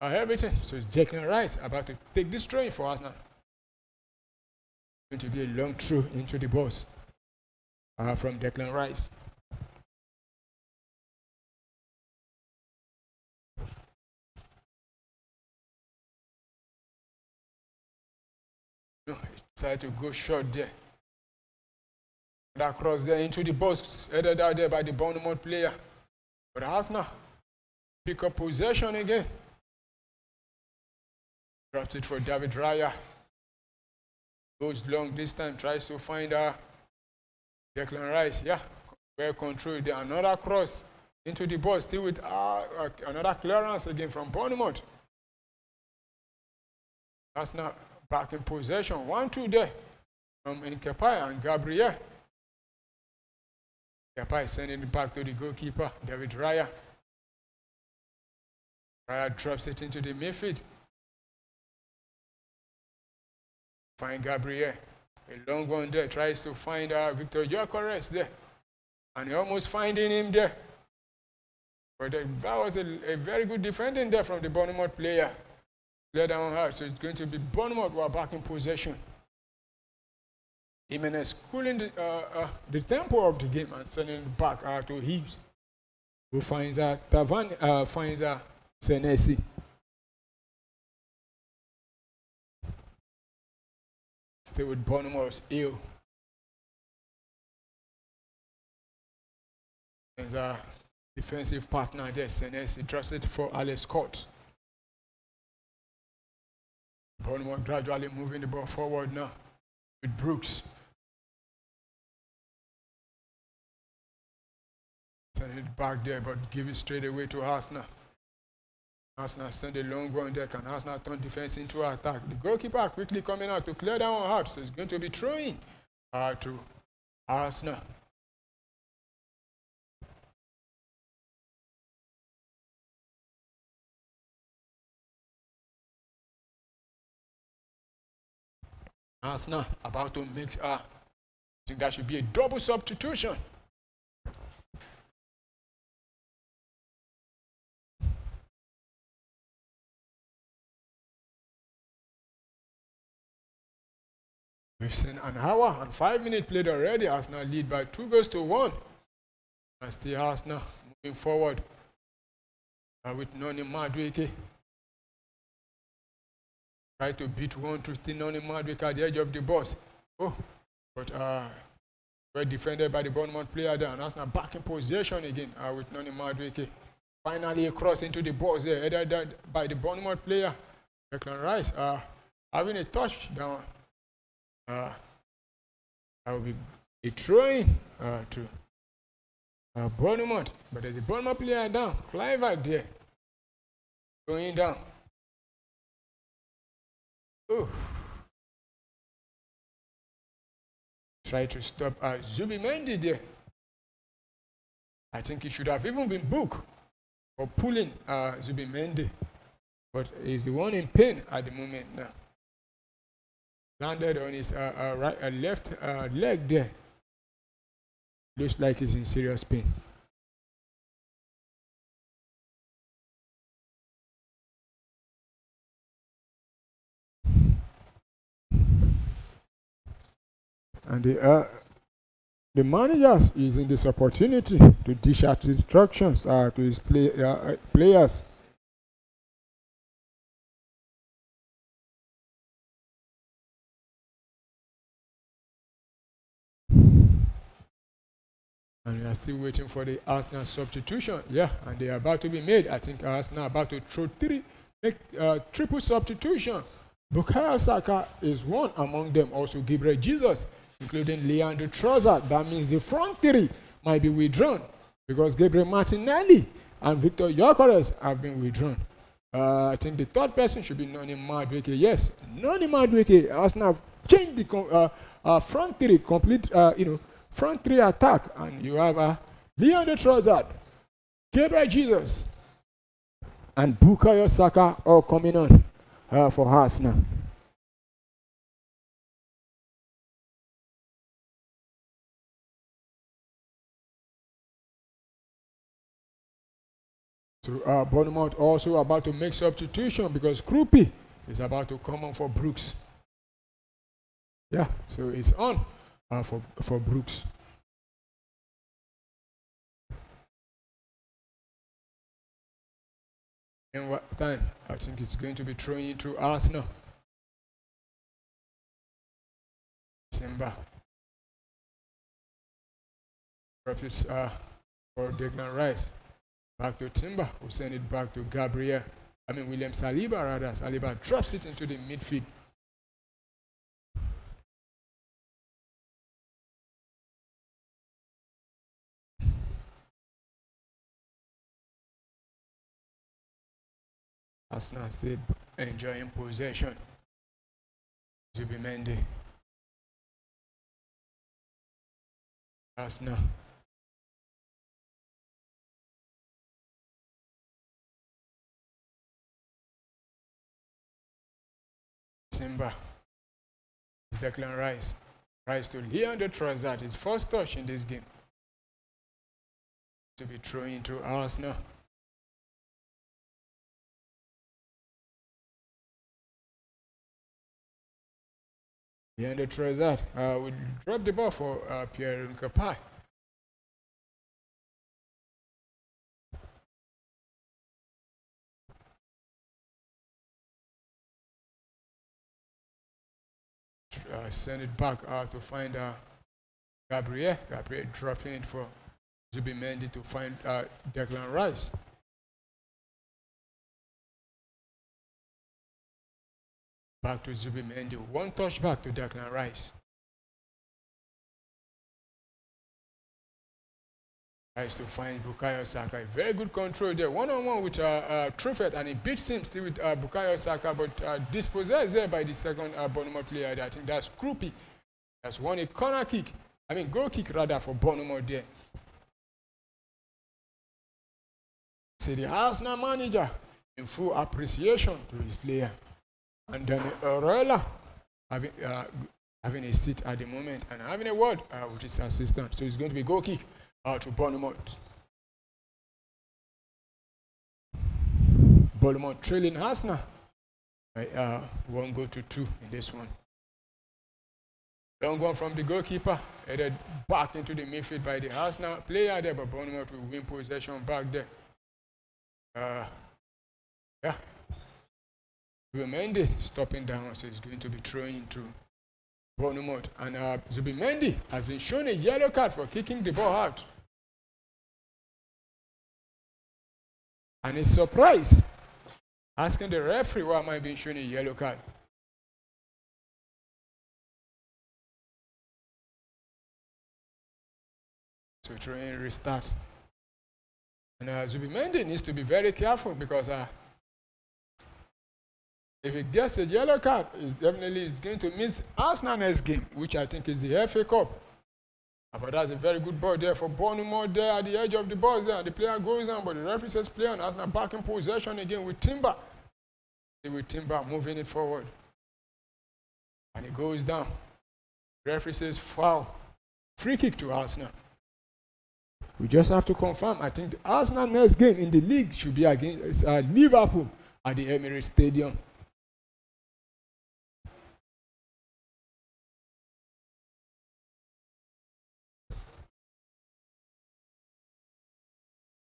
everything. So it's Declan Rice about to take this throw-in for Arsenal. Going to be a long throw into the box from Declan Rice. No, he decided to go short there. That cross there into the box, headed out there by the Bournemouth player. But Arsenal pick up possession again. Drops it for David Raya. Goes long this time, tries to find Declan Rice. Yeah, well controlled there. Another cross into the box, still with another clearance again from Bournemouth. Arsenal back in possession. 1-2 there from Nkepai and Gabriel. Kepa sending it back to the goalkeeper, David Raya. Raya drops it into the midfield. Find Gabriel. A long one there, tries to find Victor Gyökeres there. And he almost finding him there. But that was a very good defending there from the Bournemouth player. Clear down hard, so it's going to be Bournemouth who are back in possession. Jimenez cooling the tempo of the game and sending it back to Hibs, who finds finds Senesi. Still with Bournemouth's ill. There's a defensive partner there, Senesi, trusted for Alex Scott. Bournemouth gradually moving the ball forward now with Brooks. Send it back there, but give it straight away to Arsenal. Arsenal send a long one there. Can Arsenal turn defense into attack? The goalkeeper quickly coming out to clear that one out. So it's going to be throwing to Arsenal. Arsenal about to make I think that should be a double substitution. We've seen an hour and 5 minutes played already. Arsenal lead by 2-1. And still Arsenal moving forward with Noni Madueke. Try to beat one to still Noni Madueke at the edge of the box. Oh, but well defended by the Bournemouth player there. And Arsenal back in possession again with Noni Madueke. Finally a cross into the box there, headed by the Bournemouth player. Declan Rice having a touchdown. That will be a throwing to Bournemouth. But there's a Bournemouth player down. Cliver there. Going down. Oh. Try to stop Zubimendi there. I think he should have even been booked for pulling Zubimendi. But he's the one in pain at the moment now. Landed on his left leg there. Looks like he's in serious pain. And the manager is using this opportunity to dish out instructions to his players. And we are still waiting for the Arsenal substitution. Yeah, and they are about to be made. I think Arsenal are about to throw triple substitution. Bukayo Saka is one among them. Also Gabriel Jesus, including Leandro Trossard. That means the front three might be withdrawn because Gabriel Martinelli and Victor Gyökeres have been withdrawn. I think the third person should be Noni Madueke. Yes, Noni Madueke. Arsenal have changed the front three, complete, front three attack, and you have Leandro Trossard, Gabriel Jesus, and Bukayo Saka all coming on for Arsenal. So Bournemouth also about to make substitution because Krupi is about to come on for Brooks. Yeah, so it's on for Brooks. In what time? I think it's going to be thrown into Arsenal. Simba. Drops for Declan Rice. Back to Timber, who send it back to William Saliba rather. Saliba drops it into the midfield. Arsenal still enjoying possession. Zubimendi. Arsenal. Simba. It's Declan Rice. Rice to Leandro Trossard. His first touch in this game. To be thrown into Arsenal. Behind the Trezat. We drop the ball for Pierre Nkapai. Send it back to find Gabriel. Gabriel dropping it for Zubimendi to find Declan Rice. Back to Zubimendi. One touch back to Declan Rice. Rice to find Bukayo Saka. Very good control there. One-on-one with Truffet, and he beats him still with Bukayo Saka, but dispossessed there by the second Bournemouth player. I think that's Krupi. That's won a corner kick. Goal kick rather for Bournemouth there. See the Arsenal manager in full appreciation to his player. And then Aurela having a seat at the moment and having a word with his assistant. So it's going to be goal kick to Bournemouth. Bournemouth trailing Arsenal by 1 goal to 2 in this one. Long one from the goalkeeper, headed back into the midfield by the Arsenal player there, but Bournemouth will win possession back there. Zubimendi stopping down, so he's going to be throwing to Bournemouth. And Zubimendi has been shown a yellow card for kicking the ball out. And he's surprised, asking the referee why am I being shown a yellow card. So trying restart. And Zubimendi needs to be very careful because if he gets a yellow card, it's definitely going to miss Arsenal next game, which I think is the FA Cup. But that's a very good ball there for Bournemouth there at the edge of the box there. The player goes down, but the referee says play on. Arsenal back in possession again with Timber. With Timber moving it forward. And it goes down. The referee says foul. Free kick to Arsenal. We just have to confirm. I think the Arsenal next game in the league should be against Liverpool at the Emirates Stadium.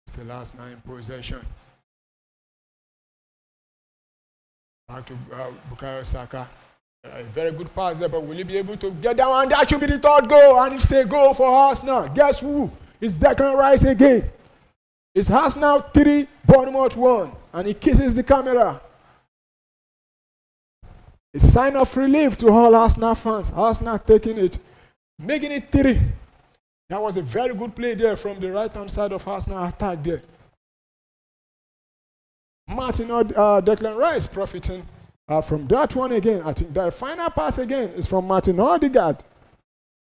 It's the last 9 possession. Back to Bukayo Saka. A very good pass there, but will he be able to get down? And that should be the 3rd goal. And it's a goal for Arsenal. Guess who? It's Declan Rice again. It's Arsenal 3, Bournemouth 1. And he kisses the camera. A sign of relief to all Arsenal fans. Arsenal taking it, making it 3. That was a very good play there from the right-hand side of Arsenal attack there. Declan Rice profiting from that one again. I think the final pass again is from Martin Odegaard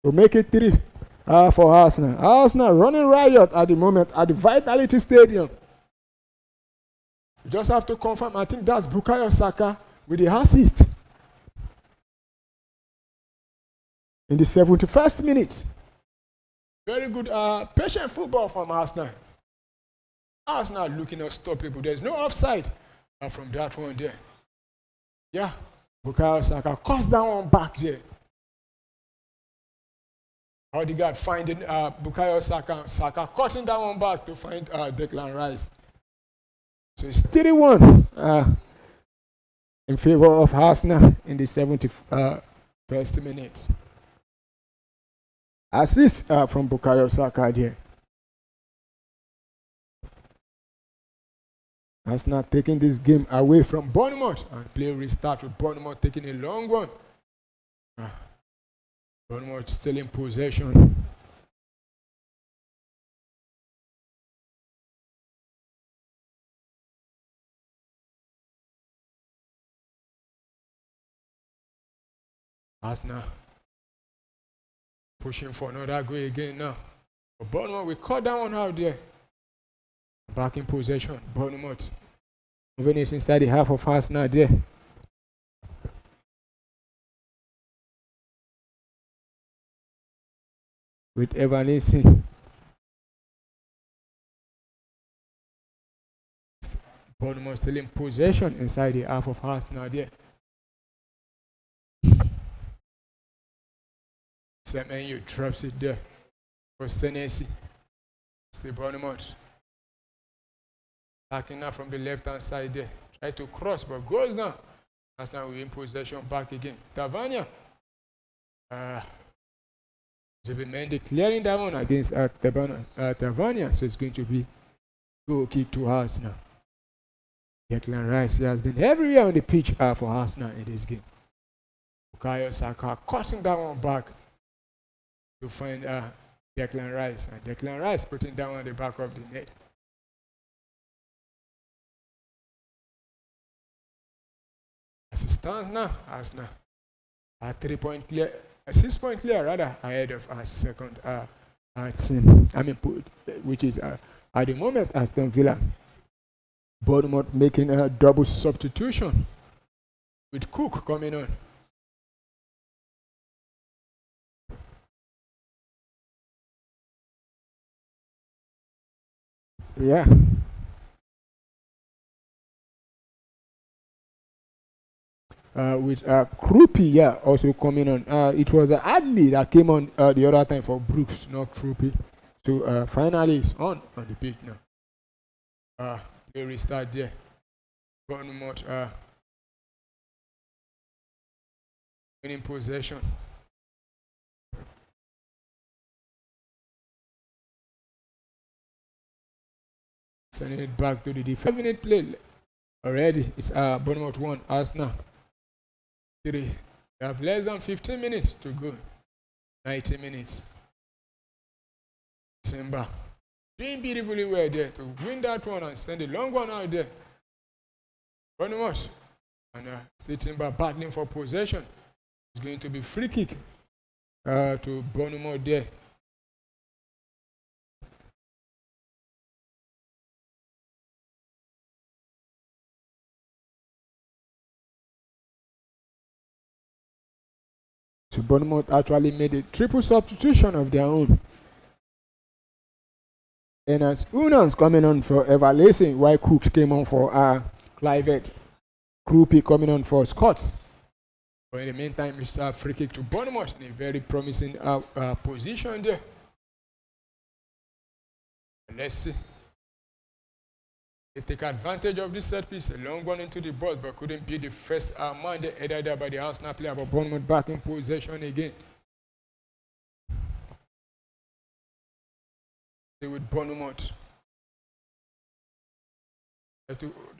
to make it 3 for Arsenal. Arsenal running riot at the moment at the Vitality Stadium. You just have to confirm. I think that's Bukayo Saka with the assist in the 71st minute. Very good patient football from Arsenal. Arsenal looking unstoppable. There's no offside from that one there. Yeah, Bukayo Saka cuts down one back there. Odegaard finding Bukayo Saka. Saka cutting down one back to find Declan Rice. So it's 3-1 in favor of Arsenal in the 71st minute. Assist from Bukayo Saka there. Arsenal taking this game away from Bournemouth and play restart with Bournemouth taking a long one. Bournemouth still in possession. Arsenal pushing for another goal again now. But Bournemouth, we cut that one out there. Back in possession, Bournemouth. Moving it inside the half of Arsenal there. With Evanilson. Bournemouth still in possession inside the half of Arsenal there. Semenyo drops it there for Senesi. Still Bournemouth. Attacking now from the left-hand side there. Try to cross, but goes now. That's now we in possession back again. Tavernier. Zubimendi clearing that one against Tavernier. So it's going to be goal kick to Arsenal. Declan Rice, he has been everywhere on the pitch for Arsenal in this game. Bukayo Saka cutting that one back to find Declan Rice. And Declan Rice putting that one on the back of the net. As it stands now, Arsenal are 3-point clear, 6-point clear rather, ahead of our second team. Which is at the moment Aston Villa. Bournemouth making a double substitution with Cook coming on. Yeah. With Krupi, also coming on. It was Adley that came on the other time for Brooks, not Krupi. So finally it's on the pitch now. They restart there. Bournemouth winning possession. Sending it back to the defense. 5-minute play already. It's Bournemouth 1, Arsenal 3. They have less than 15 minutes to go. 90 minutes. Timber doing beautifully well there to win that one and send a long one out there. Bournemouth and still Timber battling for possession. It's going to be free kick to Bournemouth there. So Bournemouth actually made a triple substitution of their own. And as Unan's coming on for Everlacing, while Cooks came on for Clivett. Krupi coming on for Scots. But in the meantime, it's a free kick to Bournemouth in a very promising position there. Let's see. They take advantage of this set piece. A long one into the box, but couldn't beat the first man there headed there by the Arsenal player. But Bournemouth back in possession again. With Bournemouth.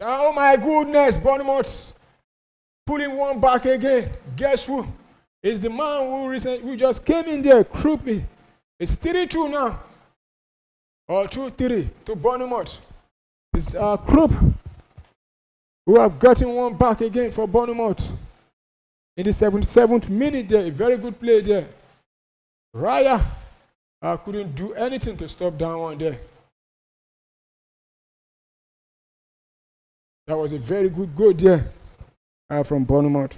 Oh my goodness, Bournemouth pulling one back again. Guess who? It's the man who just came in there, Krupi. It's 3-2 now. Or 2-3 to Bournemouth. It's Krupp who have gotten one back again for Bournemouth. In the 77th minute there, a very good play there. Raya couldn't do anything to stop that one there. That was a very good goal there from Bournemouth.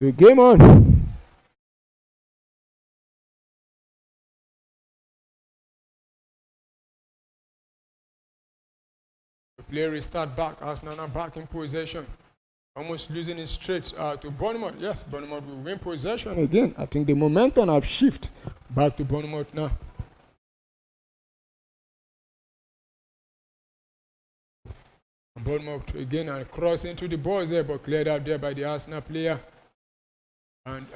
The game on. The player restart back. Arsenal now back in possession. Almost losing it straight to Bournemouth. Yes, Bournemouth will win possession again. I think the momentum have shifted back to Bournemouth now. Bournemouth again and cross into the balls there, but cleared out there by the Arsenal player. And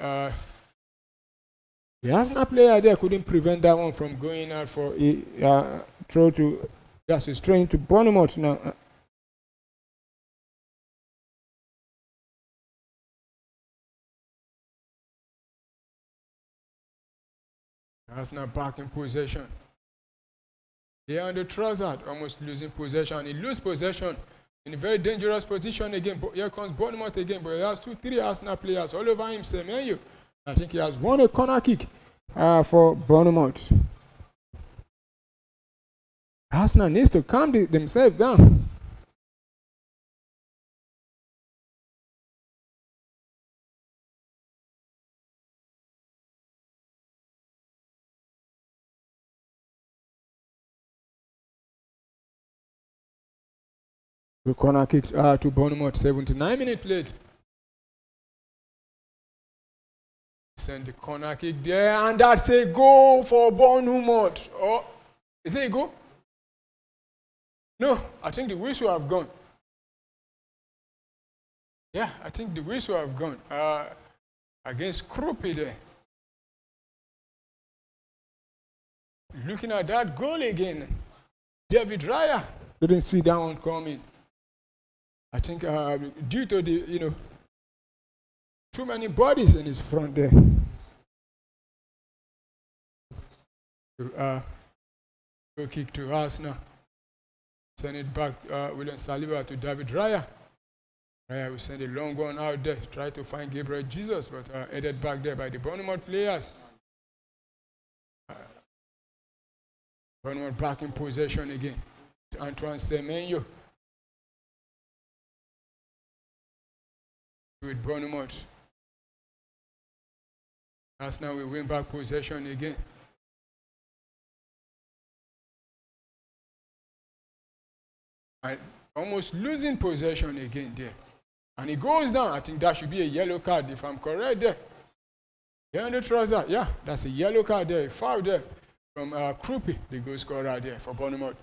the Arsenal player there couldn't prevent that one from going out for a throw to. Yes, it's throwing to Bournemouth now. Arsenal back in possession. They are on the trouser, almost losing possession. He loses possession in a very dangerous position again. But here comes Bournemouth again, but he has 2-3 Arsenal players all over him. Semenyo, I think he has won a corner kick for Bournemouth. Arsenal needs to calm themselves down. The corner kick to Bournemouth, 79-minute played. Send the corner kick there, and that's a goal for Bournemouth. Oh, is it a goal? No, I think the whistle have gone. Yeah, I think the whistle have gone against Krupi there. Looking at that goal again, David Raya didn't see that one coming. I think due to the too many bodies in his front there. Go kick to Arsenal. Send it back, William Saliba to David Raya. Raya will send a long one out there, try to find Gabriel Jesus, but headed back there by the Bournemouth players. Bournemouth back in possession again. Antoine Semenyo with Bournemouth. Arsenal will win back possession again. And almost losing possession again there. And he goes down. I think that should be a yellow card if I'm correct there. Yeah, on the trouser. Yeah, that's a yellow card there. Foul there from Krupi, the goal scorer there for Bournemouth.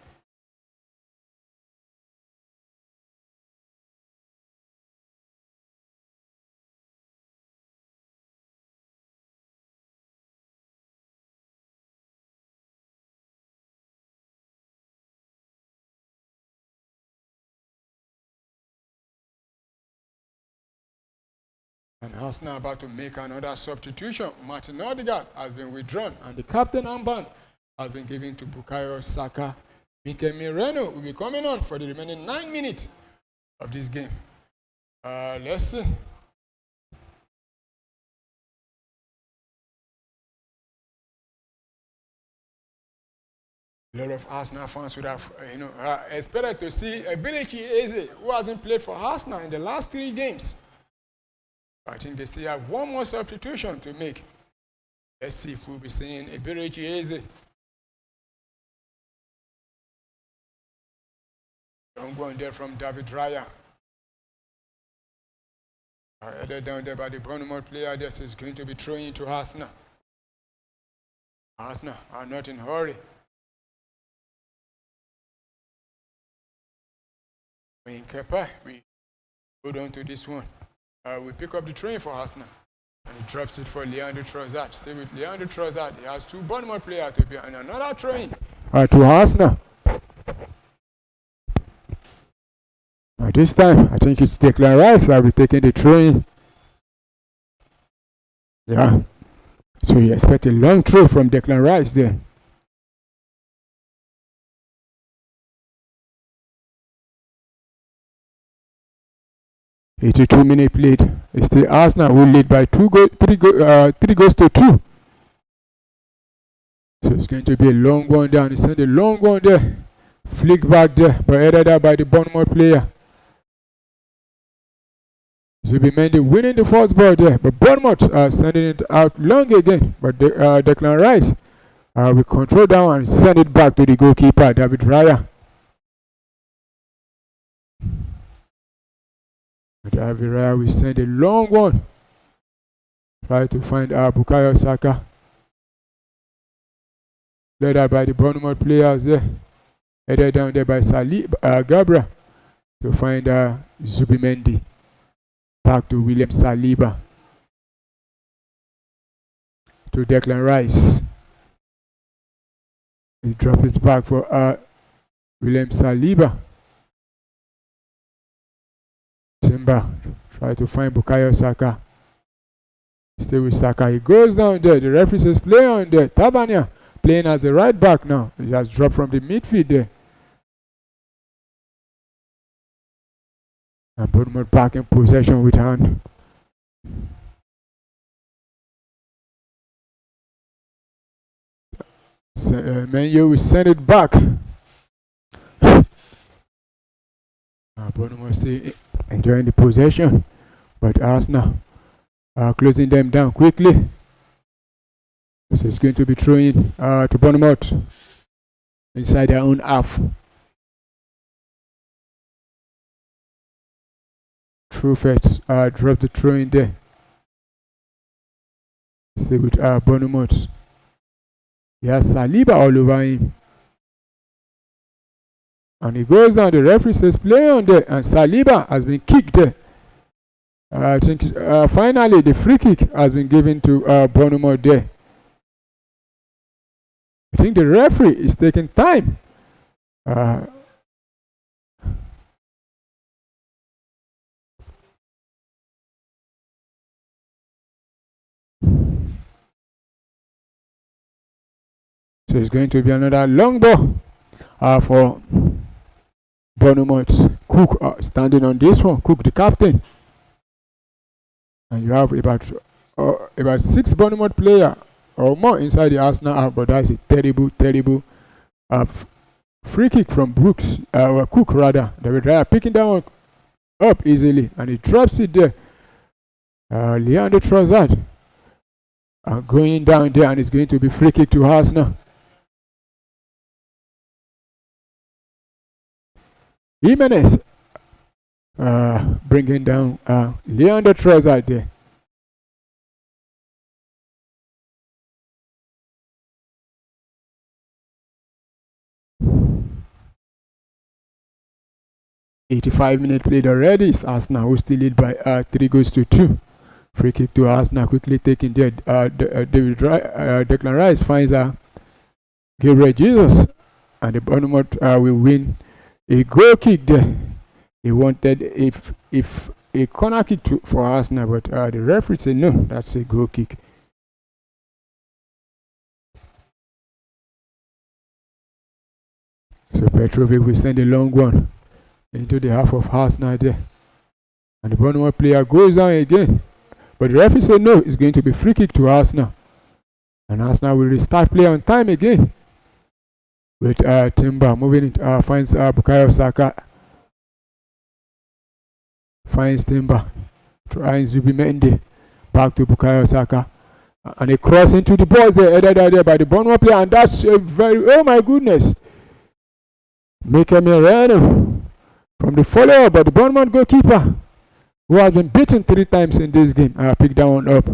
And Arsenal about to make another substitution. Martin Odegaard has been withdrawn, and the captain armband has been given to Bukayo Saka. Mikel Merino will be coming on for the remaining 9 minutes of this game. Let's see. A lot of Arsenal fans would have, expected to see Eberechi Eze, who hasn't played for Arsenal in the last 3 games. I think they still have one more substitution to make. Let's see if we'll be seeing Eberechi Eze. Don't go in there from David Raya. Headed down there by the Bournemouth player. This is going to be throwing into Arsenal. Arsenal are not in a hurry. In Kepa, we hold on to this one. We pick up the train for Arsenal. And he drops it for Leandro Trossard. Stay with Leandro Trossard. He has 2 Bournemouth players to be on another train. To Arsenal. This time, I think it's Declan Rice that will be taking the train. Yeah. So you expect a long throw from Declan Rice there. "82-minute played. It's the Arsenal who lead by 3 goals to 2. So it's going to be a long one down. He sent a long one there. Flick back there, but headed out by the Bournemouth player. Zubimendi winning the first ball there, but Bournemouth sending it out long again. But Declan Rice will control down and send it back to the goalkeeper, David Raya. David Raya will send a long one. Try to find Bukayo Saka. Led out by the Bournemouth players there. Headed down there by Gabra to find Zubimendi. Back to William Saliba. To Declan Rice. He drops it back for William Saliba. Simba try to find Bukayo Saka. Stay with Saka. He goes down there. The referee says play on there. Tabania playing as a right back now. He has dropped from the midfield there. And Bournemouth back in possession with hand. Menu will send it back. Bournemouth still enjoying the possession, but Arsenal are closing them down quickly. This is going to be throwing to Bournemouth inside their own half. Truffet dropped the throw in there. Stay with Bournemouth. He has Saliba all over him. And he goes down. The referee says play on there. And Saliba has been kicked there. I think finally the free kick has been given to Bournemouth there. I think the referee is taking time. So it's going to be another long ball for Bournemouth. Cook standing on this one. Cook, the captain. And you have about 6 Bournemouth players or more inside the Arsenal half, but that's a terrible free kick from Brooks, or Cook rather. They were picking that one up easily, and he drops it there. Leandro Trossard going down there, and it's going to be free kick to Arsenal. Jimenez bringing down Leandro Trossard there. $85 played already. It's Arsenal who still lead by 3-2. Free kick to Arsenal, quickly taken there. Declan Rice finds Gabriel Jesus, and the Bournemouth will win a goal kick there. He wanted if a corner kick for Arsenal, but the referee said no, that's a goal kick. So Petrovic will send a long one into the half of Arsenal there, and the Bournemouth player goes down again, but the referee said no, it's going to be free kick to Arsenal, and Arsenal will restart play on time again with Timber moving it, finds Bukayo Saka, finds Timber, trying Zubimendi, back to Bukayo Saka, and a cross into the balls there, headed there by the Bournemouth player, and that's a very, oh my goodness, Mikel Merino from the follow-up, but the Bournemouth goalkeeper, who has been beaten 3 times in this game, picked that one up.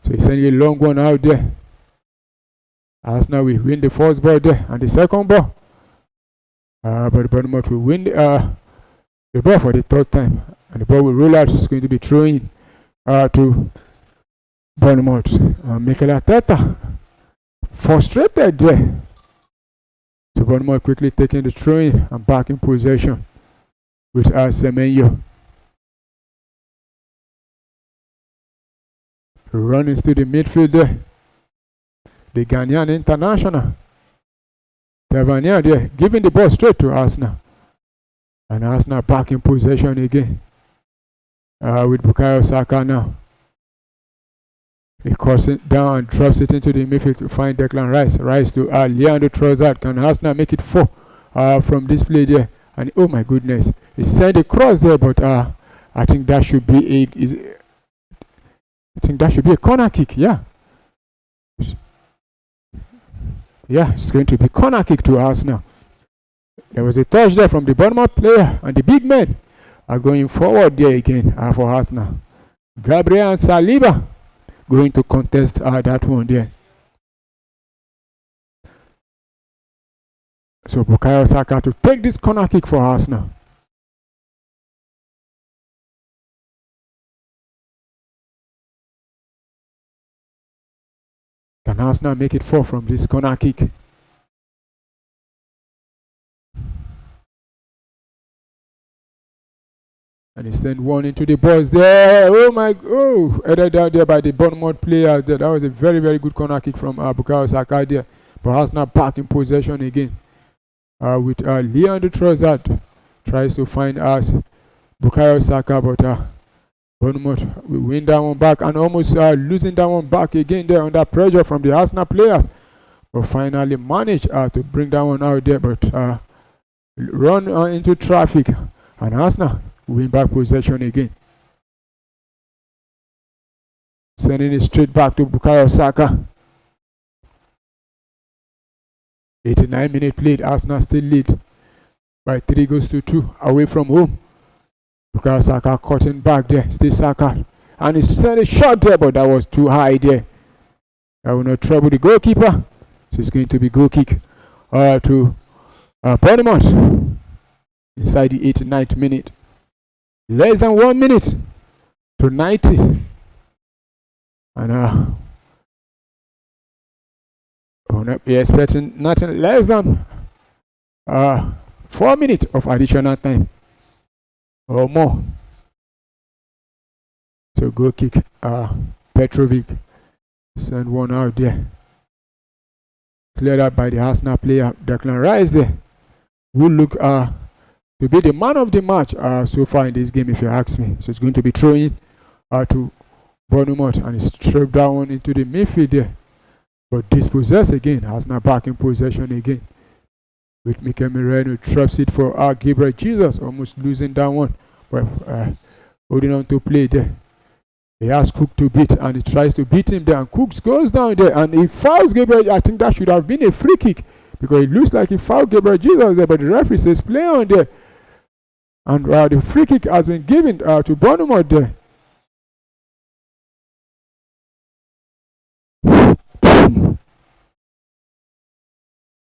So he's sending a long one out there. Arsenal will win the first ball there and the second ball. But the Bournemouth will win the ball for the 3rd time. And the ball will roll out. It's going to be thrown to Bournemouth. Mikel Arteta frustrated there. So Bournemouth quickly taking the throw-in and back in possession with Semenyo. Running to the midfield there. The Ghanaian international. Tavernier there, giving the ball straight to Arsenal. And Arsenal back in possession again. With Bukayo Saka now. He cuts it down and drops it into the midfield to find Declan Rice. Rice to Leandro Trossard. Can Arsenal make it 4 from this play there? And oh my goodness, he sent a cross there, but I think that should be a corner kick. Yeah, it's going to be corner kick to Arsenal. There was a touch there from the Bournemouth player, and the big men are going forward there again for Arsenal. Gabriel and Saliba going to contest that one there. So Bukayo Saka to take this corner kick for Arsenal. Can Arsenal make it 4 from this corner kick? And he sent one into the box there. Headed out there by the Bournemouth player there. That was a very, very good corner kick from Bukayo Saka there. But Arsenal back in possession again. With Leandro Trossard tries to find us Bukayo Saka, but Bournemouth will win that one back and almost losing that one back again there under pressure from the Arsenal players, but finally managed to bring that one out there, but run into traffic, and Arsenal win back possession again, sending it straight back to Bukayo Saka. 89 minutes played. Arsenal still lead by 3-2 away from home. Because Saka cutting back there. Still Saka. And he sent a shot there, but that was too high there. That will not trouble the goalkeeper. So it's going to be goal kick to Bournemouth inside the 89th minute. Less than 1 minute to 90. And we'll not be expecting nothing less than 4 minutes of additional time or more. So goal kick, Petrovic send one out there. Cleared out by the Arsenal player, Declan Rice there. Will look to be the man of the match so far in this game, if you ask me. So it's going to be throwing to Bournemouth, and it's struck that one into the midfield there. But dispossessed again, Arsenal back in possession again. With Mikel Merino traps it for Gabriel Jesus, almost losing that one. But holding on to play there. He has Cook to beat, and he tries to beat him there, and Cooks goes down there, and he fouls Gabriel. I think that should have been a free kick, because it looks like he fouled Gabriel Jesus there, but the referee says play on there. And the free kick has been given to Bournemouth there.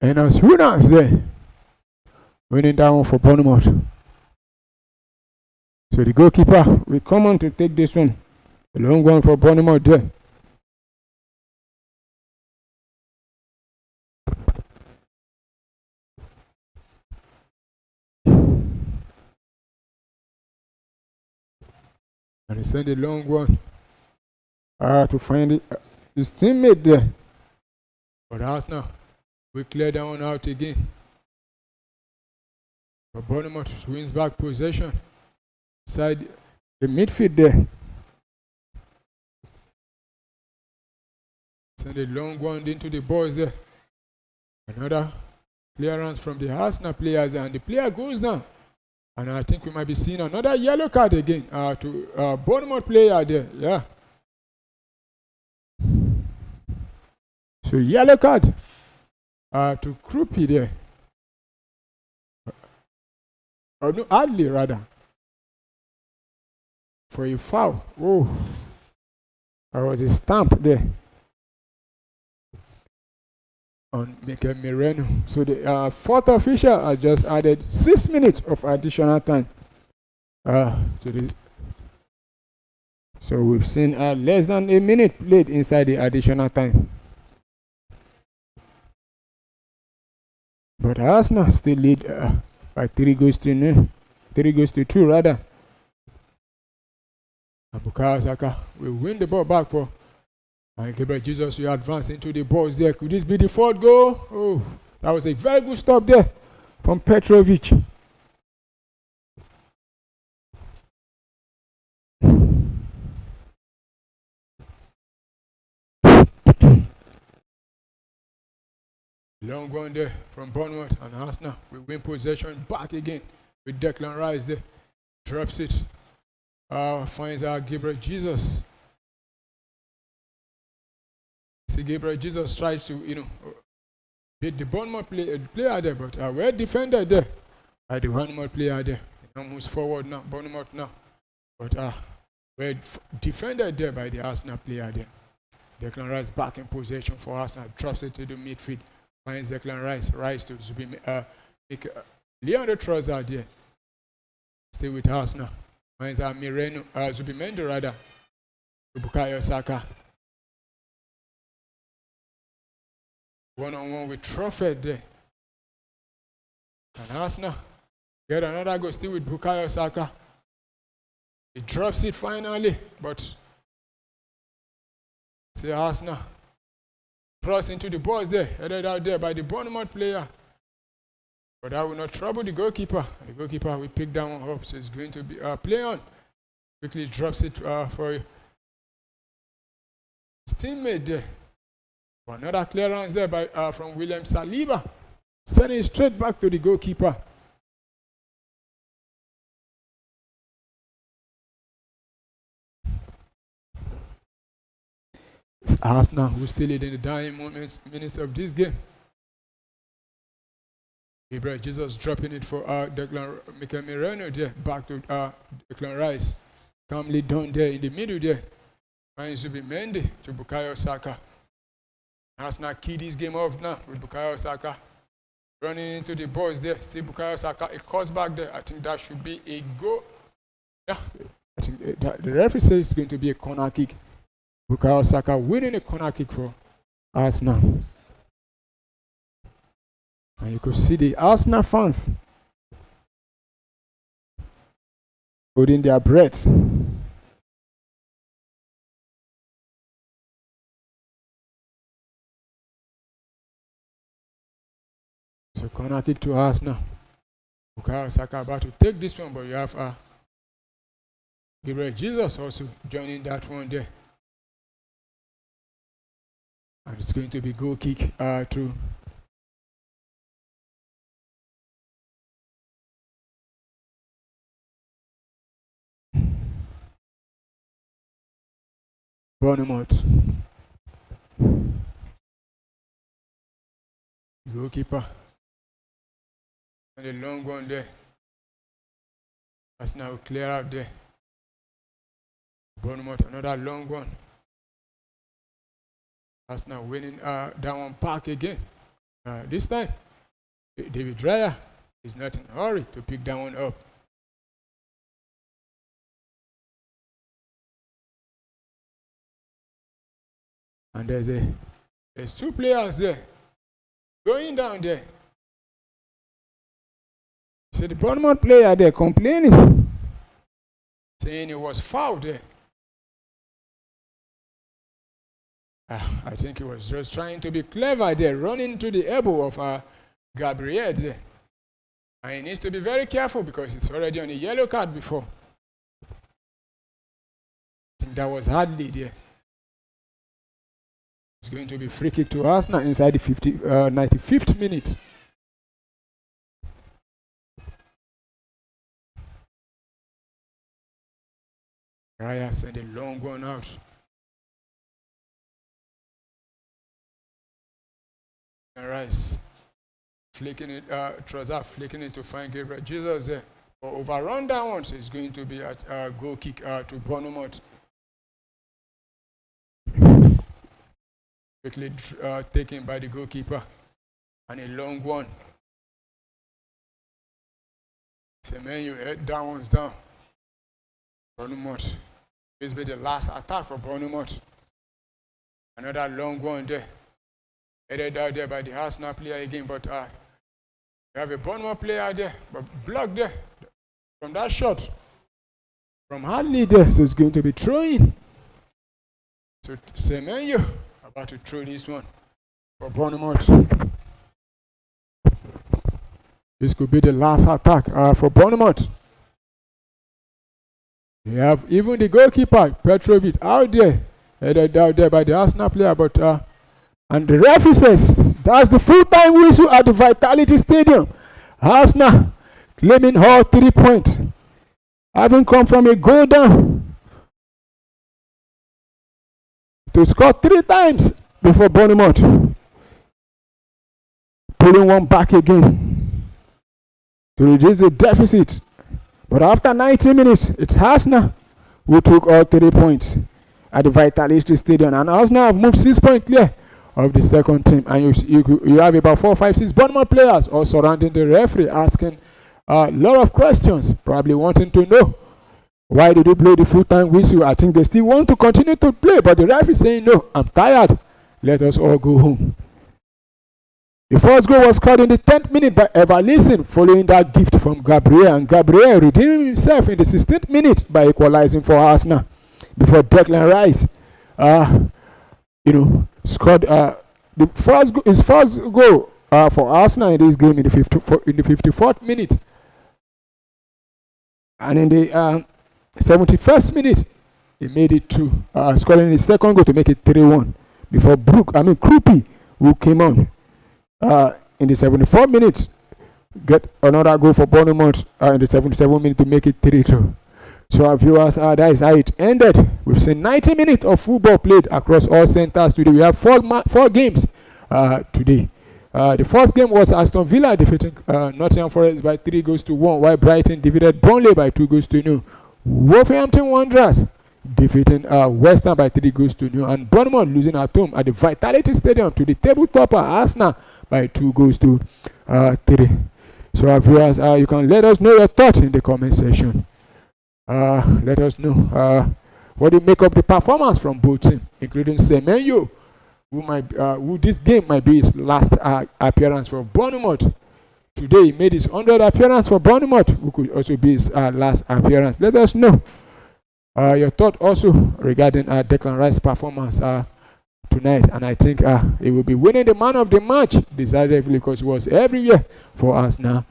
And as Hunas there, winning that one for Bournemouth. So the goalkeeper will come on to take this one. A long one for Bournemouth there. And he sent a long one to find his teammate there. But Arsenal will clear that one out again. But Bournemouth wins back possession inside the midfield there. Send a long one into the boys there. Another clearance from the Arsenal players, and the player goes down. And I think we might be seeing another yellow card again to Bournemouth player there. Yeah. So yellow card to Krupi there. Or no, Adley rather. For a foul. Oh. There was a stamp there on Mikel Merino. So the fourth official has just added 6 minutes of additional time to this. So we've seen less than a minute played inside the additional time. But Arsenal still lead by 3 goals to 2 rather. And Bukayo Saka will win the ball back for and Gabriel Jesus will advance into the box there. Could this be the 4th goal? Oh, that was a very good stop there from Petrovic. Long one there from Bournemouth, and Arsenal will win possession back again with Declan Rice there. Drops it. Finds out Gabriel Jesus. Gabriel Jesus tries to, beat the Bournemouth player there, but well defended there by the Bournemouth player there. Now moves forward now, Bournemouth now. But well defended there by the Arsenal player there. Declan Rice back in possession for Arsenal, drops it to the midfield, finds Declan Rice to Leandro Trossard there. Still with Arsenal. Finds Zubimendi rather, to Bukayo Saka. One-on-one with Trafford there. And Arsenal get another goal still with Bukayo Saka. He drops it finally, but see Arsenal cross into the box there, headed out there by the Bournemouth player. But that will not trouble the goalkeeper. The goalkeeper will pick that one up, so it's going to be play on. Quickly drops it for his teammate there. Another clearance there by from William Saliba, sending it straight back to the goalkeeper. It's Arsenal who still lead in the dying minutes of this game. Gabriel Jesus dropping it for Declan Mikel Merino there. Back to Declan Rice. Calmly down there in the middle there. Finds to be Mendy to Bukayo Saka. Arsenal key this game off now with Bukayo Saka. Running into the boys there. Still Bukayo Saka. It cuts back there. I think that should be a goal. Yeah. I think the referee says it's going to be a corner kick. Bukayo Saka winning a corner kick for Arsenal. And you could see the Arsenal fans holding their breath. So corner kick to Arsenal. Bukayo Saka about to take this one, but you have Gabriel Jesus also joining that one there. And it's going to be goal kick to Bournemouth. Goalkeeper. And the long one there. That's now clear out there. Bournemouth, another long one. That's now winning that one back again. This time, David Raya is not in a hurry to pick that one up. And there's two players there going down there. See the Bournemouth player there complaining, saying it was foul there. I think he was just trying to be clever there, running to the elbow of Gabriel there. And he needs to be very careful because he's already on a yellow card before. I think that was Hadley there. It's going to be free kick to Arsenal inside the 95th minute. Raya sent a long one out. Rice flicking it, Trossard flicking it to find Gabriel Jesus there. But overrun that one, so it's going to be a goal kick to Bournemouth. Quickly taken by the goalkeeper. And a long one. Semenyo head down one's down. Bournemouth. This will be the last attack for Bournemouth. Another long one there. Headed out there by the Arsenal player again, but you have a Bournemouth player there, but blocked there from that shot from Hadley there, so it's going to be throwing. So Semenyo about to throw this one for Bournemouth. This could be the last attack for Bournemouth. You have even the goalkeeper Petrovic out there, headed out there by the Arsenal player, but and the referee says that's the full-time whistle at the Vitality Stadium. Arsenal claiming all 3 points, having come from a goal down to score 3 times before Bournemouth pulling one back again to reduce the deficit. But after 90 minutes, it's Arsenal who took all 3 points at the Vitality Stadium, and Arsenal have moved 6 points clear of the second team, and you have about 4, 5, 6 Bournemouth players all surrounding the referee, asking a lot of questions, probably wanting to know why did you blow the full-time whistle. I think they still want to continue to play, but the referee is saying no, I'm tired, let us all go home. The first goal was scored in the 10th minute by Evanilson, following that gift from Gabriel, and Gabriel redeeming himself in the 16th minute by equalizing for Arsenal before Declan Rice scored his first goal for Arsenal in this game in the 54th minute, and in the 71st minute he made it 2, scoring his second goal to make it 3-1 before Krupi, who came on in the 74th minute, get another goal for Bournemouth in the 77th minute to make it 3-2. So our viewers, that is how it ended. We've seen 90 minutes of football played across all centers today. We have 4 games today. The first game was Aston Villa defeating Nottingham Forest by 3-1, while Brighton defeated Burnley by 2-0. Wolverhampton Wanderers defeating West Ham by 3-0, and Bournemouth losing at home at the Vitality Stadium to the table topper Arsenal by 2-3. So viewers, you can let us know your thoughts in the comment section. Let us know what do you make of the performance from both teams, including Semenyo, who this game might be his last appearance for Bournemouth. Today he made his 100th appearance for Bournemouth, who could also be his last appearance. Let us know your thought also regarding Declan Rice's performance tonight, and I think he will be winning the man of the match decisively because he was everywhere for us now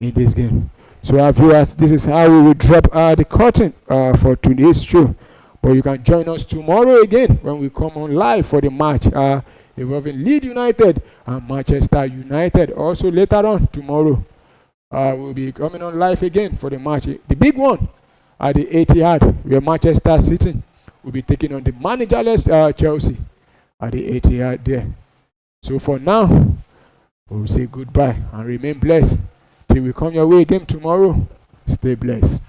in this game. So viewers, this is how we will drop the curtain for today's show. But you can join us tomorrow again when we come on live for the match involving Leeds United and Manchester United. Also later on tomorrow, we'll be coming on live again for the match, the big one at the Etihad, where Manchester City will be taking on the managerless Chelsea at the Etihad there. So for now, we'll say goodbye and remain blessed till we come your way again tomorrow. Stay blessed.